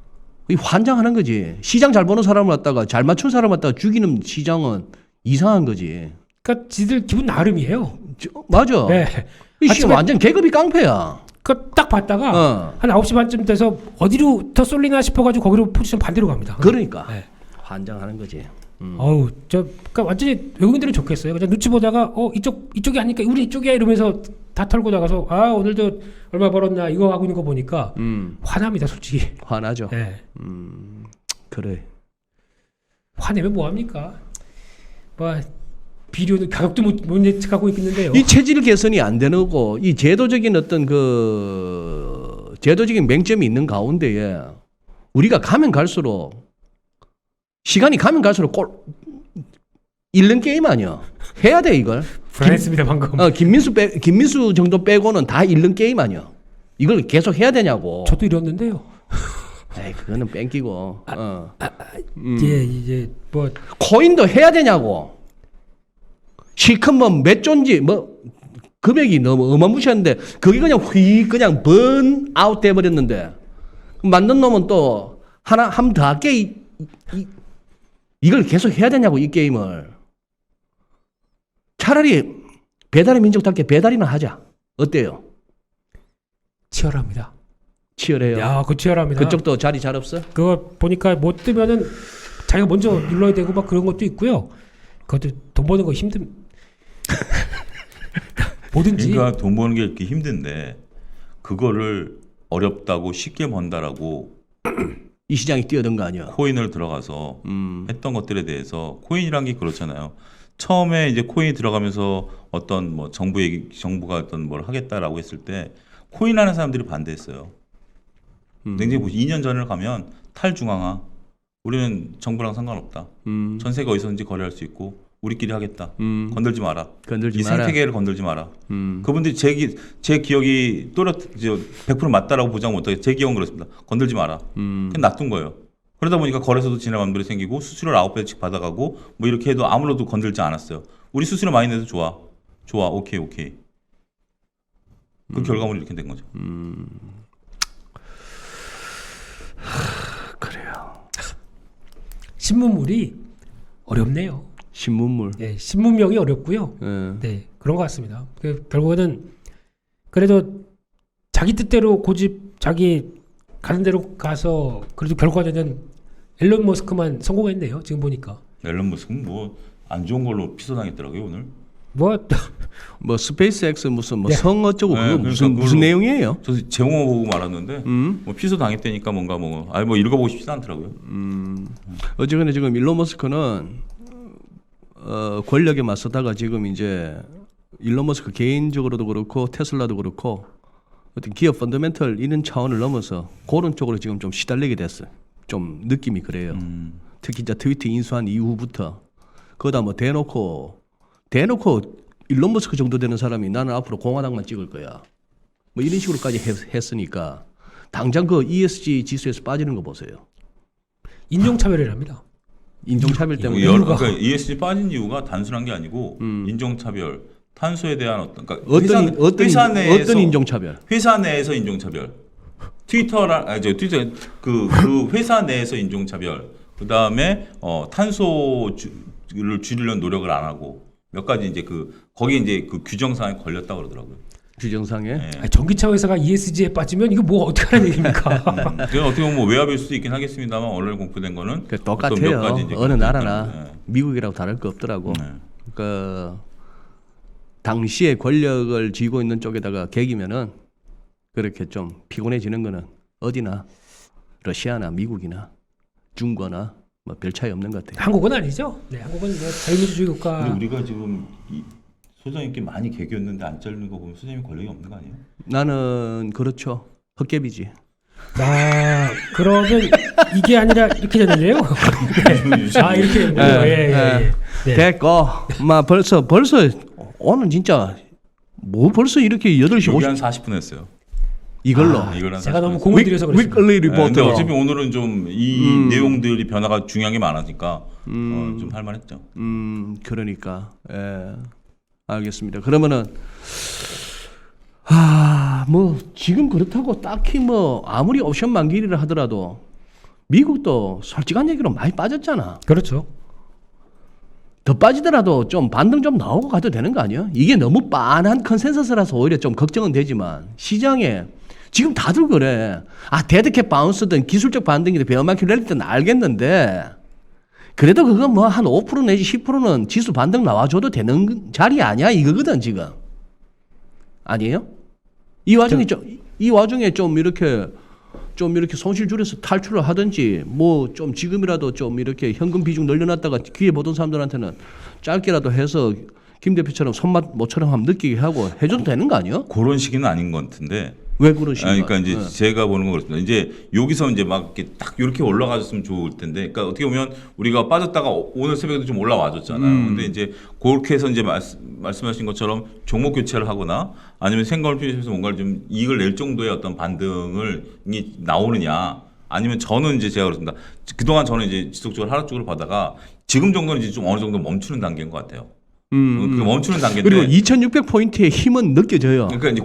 이 환장하는 거지. 시장 잘 보는 사람을 갖다가 잘 맞춘 사람을 갖다가 죽이는 시장은 이상한 거지. 그러니까 지들 기분 나름이에요. 맞아. 네. 이 씨 완전 계급이 깡패야. 그 딱 봤다가 한 9시 반쯤 돼서 어디로 더 쏠리나 싶어가지고 거기로 포지션 반대로 갑니다. 그러니까 네. 환장하는 거지. 어우 그러니까 완전히 외국인들은 좋겠어요. 그냥 눈치 보다가 이쪽이 아니까 우리 이쪽이야 이러면서 다 털고 나가서 오늘도 얼마 벌었나 이거 하고 있는 거 보니까 화납니다 솔직히. 화나죠. 네. 그래. 화내면 뭐 합니까? 뭐 비료는 가격도 못 예측하고 있겠는데요. 이 체질 개선이 안 되는 거, 이 제도적인 어떤 제도적인 맹점이 있는 가운데에 우리가 가면 갈수록 시간이 가면 갈수록 잃는 게임 아니야. 해야 돼 이걸. 불안했습니다 방금. 김민수 정도 빼고는 다 잃는 게임 아니야. 이걸 계속 해야 되냐고. 저도 이랬는데요. 에이 그거는 뺑기고. 이제 뭐 코인도 해야 되냐고. 실컷 몇 존지 금액이 너무 어마무시한데 그게 그냥 그냥 번 아웃 돼 버렸는데 만든 놈은 또 한 더 할게 이걸 계속 해야 되냐고 이 게임을. 차라리 배달의 민족답게 배달이나 하자. 어때요? 치열합니다. 치열해요. 야, 그 치열합니다. 그쪽도 자리 잘 없어? 그거 보니까 못 뜨면은 자기가 먼저 눌러야 되고 막 그런 것도 있고요. 그것도 돈 버는 거 뭐든지. 그러니까 돈 버는 게 이렇게 힘든데 그거를 어렵다고 쉽게 번다라고 이 시장이 뛰어든 거 아니야? 코인을 들어가서 했던 것들에 대해서 코인이란 게 그렇잖아요. 처음에 이제 코인이 들어가면서 어떤 뭐 정부가 어떤 뭘 하겠다라고 했을 때 코인 하는 사람들이 반대했어요. 냉정히 보시 2년 전을 가면 탈중앙화. 우리는 정부랑 상관없다. 전 세계 어디서든지 거래할 수 있고 우리끼리 하겠다. 건들지 마라. 이 생태계를 건들지 마라. 그분들이 제 기억이 100% 맞다라고 보장 못하게 제 기억은 그렇습니다. 건들지 마라. 그냥 놔둔 거예요. 그러다 보니까 거래소도 지네 맘대로 생기고 수수료를 9배씩 받아가고 뭐 이렇게 해도 아무로도 건들지 않았어요. 우리 수수료 많이 내도 좋아. 오케이. 그 결과물이 이렇게 된 거죠. 그래요. 신문물이 어렵네요. 신문물. 네, 신문명이 어렵고요. 네, 그런 것 같습니다. 결국에는 그래도 자기 뜻대로 고집, 자기 가는 대로 가서 그래도 결과는 앨런 머스크만 성공했네요. 지금 보니까. 앨런 머스크는 뭐 안 좋은 걸로 피소당했더라고요 오늘. 뭐 스페이스X 무슨 네. 성 어쩌고 그거 무슨 내용이에요? 저 제목 보고 말았는데 뭐 피소 당했다니까 뭔가 뭐 읽어보고 싶지도 않더라고요. 어쨌거나 지금 일론 머스크는 권력에 맞서다가 지금 이제 일론 머스크 개인적으로도 그렇고 테슬라도 그렇고 어떤 기업 펀더멘털 이런 차원을 넘어서 그런 쪽으로 지금 좀 시달리게 됐어요. 좀 느낌이 그래요. 특히 이제 트위터 인수한 이후부터 그거다 뭐 대놓고 일론 머스크 정도 되는 사람이 나는 앞으로 공화당만 찍을 거야. 뭐 이런 식으로까지 했으니까 당장 그 ESG 지수에서 빠지는 거 보세요. 인종차별이랍니다. 인종차별 때문에. 그러니까 ESG 빠진 이유가 단순한 게 아니고 인종차별, 탄소에 대한 어떤 인종차별? 회사 내에서 인종차별. 그 회사 내에서 인종차별. 그 다음에 탄소를 줄이려는 노력을 안 하고 몇 가지 이제 거기 이제 그 규정상에 걸렸다 그러더라고요. 규정상에? 네. 전기차 회사가 ESG에 빠지면 이거 뭐 어떻게 하는 얘기입니까? 어떻게 보면 뭐 외압일 수도 있긴 하겠습니다만 언론에 공표된 거는 똑같아요. 어느 나라나 네. 미국이라고 다를 거 없더라고. 그러니까 당시에 권력을 쥐고 있는 쪽에다가 개기면은 그렇게 좀 피곤해지는 거는 어디나 러시아나 미국이나 중국이나 뭐 별 차이 없는 것 같아요. 한국은 아니죠. 네, 한국은 뭐 자유민주주의 국가. 근데 우리가 지금 소장님께 많이 개겼는데 안 자르는 거 보면 소장님 권력이 없는 거 아니에요? 나는 그렇죠. 헛개비지. 아, 그러면 이게 아니라 이렇게 되는데요? 네. 아, 이렇게 뭐, 예. 네. 됐고, 벌써 오늘 진짜 뭐 벌써 이렇게 8시 여기 50분 한 40분 했어요. 이걸로 이걸 한 제가 40분 너무 했어요. 공을 들여서 그랬습니다. 위클리 네, 근데 리포터. 어차피 오늘은 좀 이 내용들이 변화가 중요한 게 많으니까 좀 할만했죠. 그러니까 알겠습니다. 그러면은 뭐 지금 그렇다고 딱히 뭐 아무리 옵션 만기를 하더라도 미국도 솔직한 얘기로 많이 빠졌잖아. 그렇죠. 더 빠지더라도 좀 반등 좀 나오고 가도 되는 거 아니야? 이게 너무 빤한 컨센서스라서 오히려 좀 걱정은 되지만 시장에 지금 다들 그래. 데드캣 바운스든 기술적 반등이든 베어마켓 랠리든 알겠는데 그래도 그건 뭐 한 5% 내지 10%는 지수 반등 나와줘도 되는 자리 아니야 이거거든 지금. 아니에요? 이 와중에 좀 이렇게 손실 줄여서 탈출을 하든지 뭐 좀 지금이라도 좀 이렇게 현금 비중 늘려놨다가 귀에 보던 사람들한테는 짧게라도 해서 김 대표처럼 손맛 모처럼 한번 느끼게 하고 해줘도 되는 거 아니에요? 그런 시기는 아닌 것 같은데. 왜 그런 식인가? 그러니까 이제 제가 보는 건 그렇습니다. 이제 여기서 이제 막 이렇게 딱 이렇게 올라가줬으면 좋을 텐데, 그러니까 어떻게 보면 우리가 빠졌다가 오늘 새벽에도 좀 올라와줬잖아요. 근데 이제 그렇게 해서 이제 말씀하신 것처럼 종목 교체를 하거나 아니면 생각을 필요해서 뭔가를 좀 이익을 낼 정도의 어떤 반등을 나오느냐, 아니면 저는 이제 제가 그렇습니다. 그동안 저는 이제 지속적으로 하락적으로 받다가 지금 정도는 이제 좀 어느 정도 멈추는 단계인 것 같아요. 그 멈추는 단계인데. 그리고 2,600포인트의 힘은 느껴져요. 그러니까 이제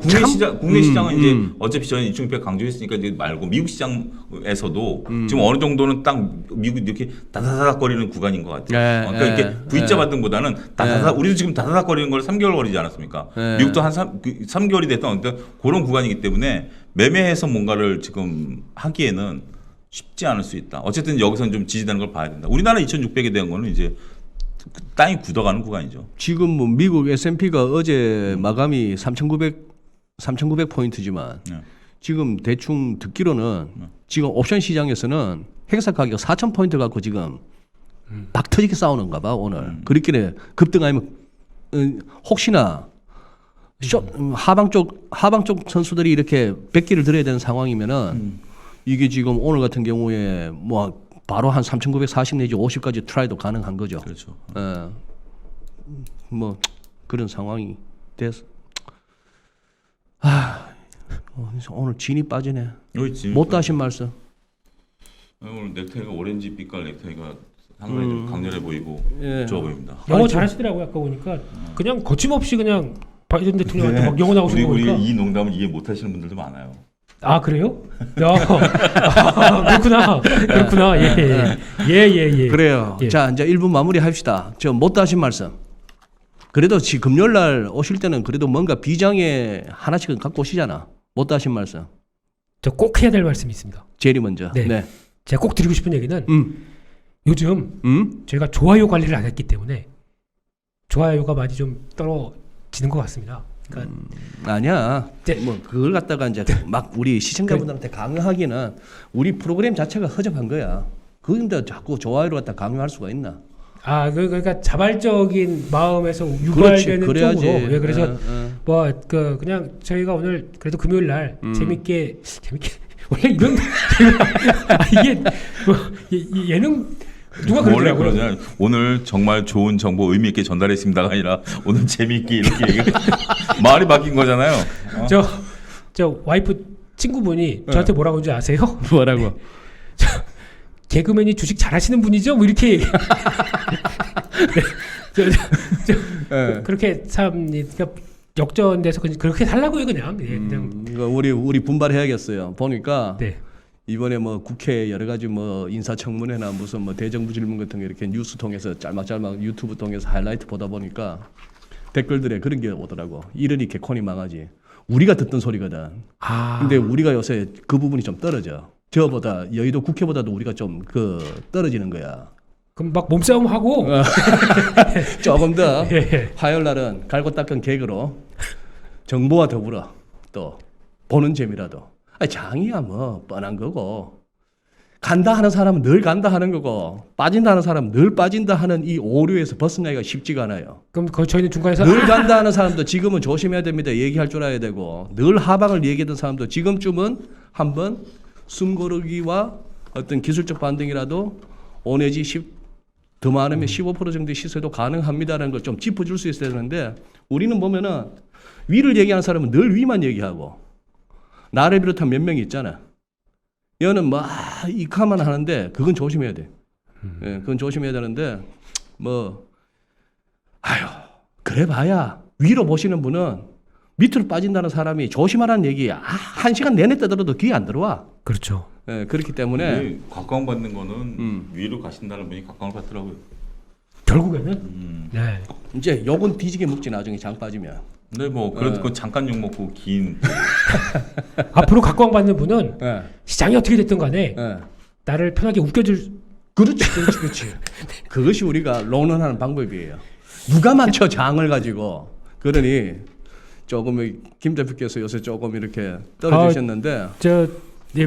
국내 시장은 이제 어차피 저는 2,600 강조했으니까 이제 말고 미국 시장에서도 지금 어느 정도는 딱 미국 이렇게 다다닥거리는 구간인 것 같아요. 그러니까 이렇게 V자 반등보다는 다다닥 우리도 지금 다다닥거리는 걸 3개월 거리지 않았습니까? 미국도 한 3개월이 됐던 그런 구간이기 때문에 매매해서 뭔가를 지금 하기에는 쉽지 않을 수 있다. 어쨌든 여기서는 좀 지지되는 걸 봐야 된다. 우리나라 2,600에 대한 거는 이제 땅이 굳어가는 구간이죠. 지금 뭐 미국 S&P가 어제 마감이 3,900 포인트지만 지금 대충 듣기로는 지금 옵션 시장에서는 행사 가격 4,000 포인트 갖고 지금 박 터지게 싸우는가 봐 오늘. 그렇길래 급등하면 혹시나 하방 쪽 선수들이 이렇게 100개를 들어야 되는 상황이면은 이게 지금 오늘 같은 경우에 뭐 바로 한 3,940 내지 50까지 트라이도 가능한 거죠. 그렇죠. 뭐 그런 상황이 돼서 오늘 진이 빠지네. 못다 하신 말씀. 오늘 넥타이가 오렌지 빛깔 넥타이가 상당히 좀 강렬해 보이고 좋아 보입니다. 영어 잘하시더라고요. 아까 보니까 그냥 거침없이 그냥 바이든 대통령한테 막 영어 나오시는 거 보니까. 우리 이 농담을 이해 못하시는 분들도 많아요. 아 그래요? 그렇구나. 예. 그래요. 자 이제 1부 마무리 합시다. 저 못다 하신 말씀. 그래도 금요일 날 오실 때는 그래도 뭔가 비장에 하나씩은 갖고 오시잖아. 못다 하신 말씀. 저 꼭 해야 될 말씀이 있습니다. 제리 먼저. 네. 제가 꼭 드리고 싶은 얘기는 요즘 저희가 좋아요 관리를 안 했기 때문에 좋아요가 많이 좀 떨어지는 것 같습니다. 그러니까 아니야. 뭐 그걸 갖다가 이제 막 우리 시청자분들한테 강요하기는 우리 프로그램 자체가 허접한 거야. 그런데 자꾸 좋아요를 갖다 강요할 수가 있나? 그러니까 자발적인 마음에서 유발되는 그래야지. 쪽으로. 예, 그래서 뭐 그냥 저희가 오늘 그래도 금요일 날 재밌게 원래 이런 이게 뭐 예능 누가 원래 그러더라고요. 그러냐. 오늘 정말 좋은 정보 의미 있게 전달했습니다가 아니라 오늘 재미있게 이렇게 말이 바뀐 거잖아요. 저 와이프 친구분이 저한테 뭐라고 하는지 아세요? 뭐라고? 개그맨이 주식 잘하시는 분이죠? 뭐 이렇게 그렇게 참 그러니까 역전돼서 그렇게 살라고요 그냥. 우리 분발해야겠어요. 보니까 네. 이번에 뭐 국회 여러 가지 뭐 인사청문회나 무슨 뭐 대정부 질문 같은 거 이렇게 뉴스 통해서 짤막짤막 유튜브 통해서 하이라이트 보다 보니까 댓글들에 그런 게 오더라고. 이러니 개콘이 망하지. 우리가 듣던 소리거든. 근데 우리가 요새 그 부분이 좀 떨어져. 저보다 여의도 국회보다도 우리가 좀 떨어지는 거야. 그럼 막 몸싸움 하고 조금 더 화요일 날은 갈고 닦은 개그로 정보와 더불어 또 보는 재미라도. 장이야 뭐 뻔한 거고 간다 하는 사람은 늘 간다 하는 거고 빠진다 하는 사람은 늘 빠진다 하는 이 오류에서 벗어나기가 쉽지가 않아요. 그럼 저희는 중간에서 늘 간다 하는 사람도 지금은 조심해야 됩니다. 얘기할 줄 알아야 되고 늘 하방을 얘기하던 사람도 지금쯤은 한번 숨 고르기와 어떤 기술적 반등이라도 5 내지 10 더 많으면 15% 정도의 시세도 가능합니다라는 걸 좀 짚어줄 수 있어야 되는데 우리는 보면은 위를 얘기하는 사람은 늘 위만 얘기하고 나를 비롯한 몇 명이 있잖아. 얘는 막 이카만 하는데 그건 조심해야 돼. 예, 그건 조심해야 되는데 뭐 아유 그래봐야 위로 보시는 분은 밑으로 빠진다는 사람이 조심하라는 얘기 한 시간 내내 떠들어도 귀에 안 들어와. 그렇죠. 예, 그렇기 때문에 각광받는 거는 위로 가신다는 분이 각광을 받더라고요. 결국에는 네. 이제 욕은 뒤지게 먹지 나중에 장 빠지면. 근데 뭐 그래도 그 잠깐 욕 먹고 긴 앞으로 각광받는 분은 예. 시장이 어떻게 됐든 간에 예. 나를 편하게 웃겨줄 그렇지. 그것이 우리가 론언하는 방법이에요. 누가 맞춰 장을 가지고 그러니 조금 김 대표께서 요새 조금 이렇게 떨어지셨는데 예,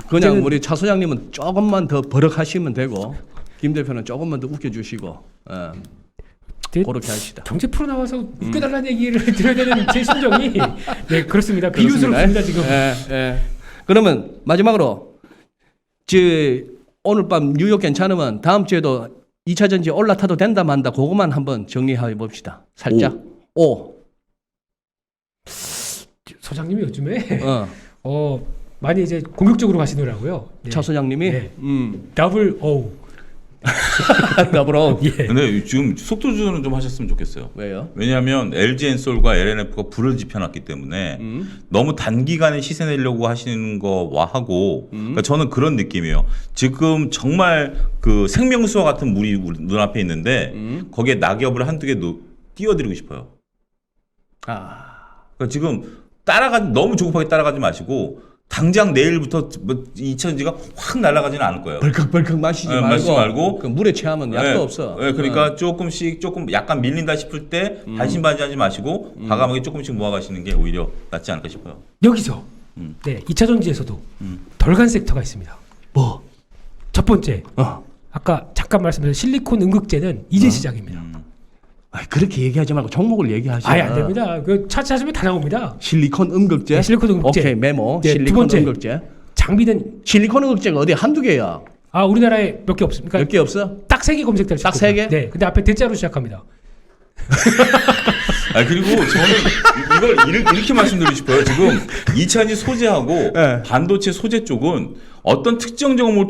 그냥 우리 차 소장님은 조금만 더 버럭하시면 되고 김 대표는 조금만 더 웃겨주시고 그렇게 하시다. 경제 프로 나와서 웃겨달라는 얘기를 드려야 되는 제 심정이 네 그렇습니다. 비유스럽습니다 지금. 예. 그러면 마지막으로 오늘 밤 뉴욕 괜찮으면 다음 주에도 2차 전지 올라타도 된다 만다 그것만 한번 정리해 봅시다. 살짝. 오. 소장님이 요즘에 많이 이제 공격적으로 가시더라고요. 네. 차 소장님이 네. 더블 O. 더블 O. 예. 근데 지금 속도 조절은 좀 하셨으면 좋겠어요. 왜요? 왜냐하면 LG엔솔과 LNF가 불을 지펴놨기 때문에 너무 단기간에 시세 내려고 하시는 거와 하고 그러니까 저는 그런 느낌이에요. 지금 정말 그 생명수와 같은 물이 눈앞에 있는데 거기에 낙엽을 한두 개 띄워드리고 싶어요. 그러니까 지금 너무 조급하게 따라가지 마시고 당장 내일부터 뭐 2차전지가 확 날아가지는 않을 거예요. 벌컥벌컥 마시지 말고 그 물에 취하면 약도 없어. 네, 그러니까 조금 약간 밀린다 싶을 때 반신반의하지 마시고 과감하게 조금씩 모아가시는 게 오히려 낫지 않을까 싶어요. 여기서 네 2차 전지에서도 덜 간 섹터가 있습니다. 뭐? 첫 번째 아까 잠깐 말씀드린 실리콘 음극재는 이제 시작입니다. 그렇게 얘기하지 말고 종목을 얘기하시죠. 아예 안 됩니다. 그 찾으면 다 나옵니다. 실리콘 음극재. 네, 실리콘 음극재. 오케이 메모. 네, 실리콘 두 번째, 음극재. 장비는 실리콘 음극재가 어디 한두 개야? 우리나라에 몇 개 없습니까? 몇 개 없어? 딱 3개 검색될 수 딱 3개? 네. 근데 앞에 대자로 시작합니다. 그리고 저는 이걸 이렇게 말씀드리고 싶어요. 지금 2차전지 소재하고 네. 반도체 소재 쪽은 어떤 특정 종목을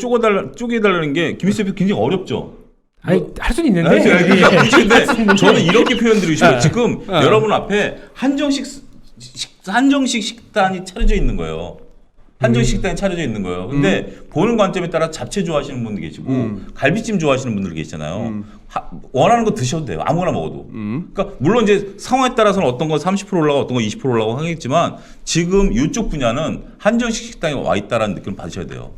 쪼개달라는 게 김희수 대표 굉장히 어렵죠. 할 수는 있는데. 근데 저는 이렇게 표현드리고 싶어요. 지금 여러분 앞에 한정식 식단이 차려져 있는 거예요. 한정식 식단이 차려져 있는 거예요. 근데 보는 관점에 따라 잡채 좋아하시는 분들 계시고 갈비찜 좋아하시는 분들 계시잖아요. 원하는 거 드셔도 돼요. 아무거나 먹어도. 그러니까 물론 이제 상황에 따라서는 어떤 거 30% 올라가고 어떤 거 20% 올라가고 하겠지만 지금 이쪽 분야는 한정식 식당에 와 있다라는 느낌을 받으셔야 돼요.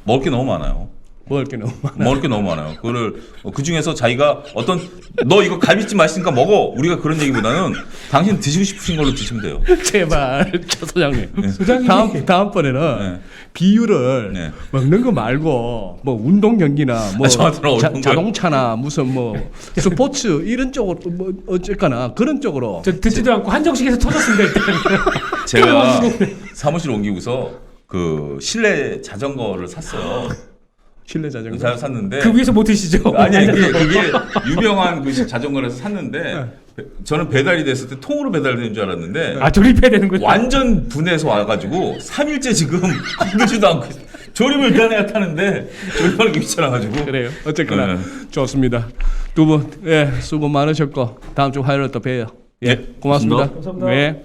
먹을 게 너무 많아요. 먹을 게 너무 많아. 먹을 게 너무 많아요. 그거를 그 중에서 자기가 너 이거 갈비찜 맛있으니까 먹어. 우리가 그런 얘기보다는 당신 드시고 싶으신 걸로 드시면 돼요. 제발 차 소장님. 네. 소장님이 다음번에는 비율을 먹는 거 말고 뭐 운동 경기나 뭐 자동차나 무슨 뭐 스포츠 이런 쪽으로 뭐 어쨌거나 그런 쪽으로. 저 듣지도 않고 한정식에서 터졌습니다 일단. 제가 사무실 옮기고서 그 실내 자전거를 샀어요. 실내 자전거 샀는데 그 위에서 못 드시죠? 아니 그게 유명한 그 자전거라서 샀는데 저는 배달이 됐을 때 통으로 배달되는 줄 알았는데 조립해야 되는군요. 완전 분해서 와가지고 3일째 지금 건들지도 않고 조립을 일단 타는데 조립하는 게 귀찮아가지고 그래요. 어쨌거나 좋습니다. 두 분 수고 많으셨고 다음 주 화요일에 또 봬요. 고맙습니다. 감사합니다. 네.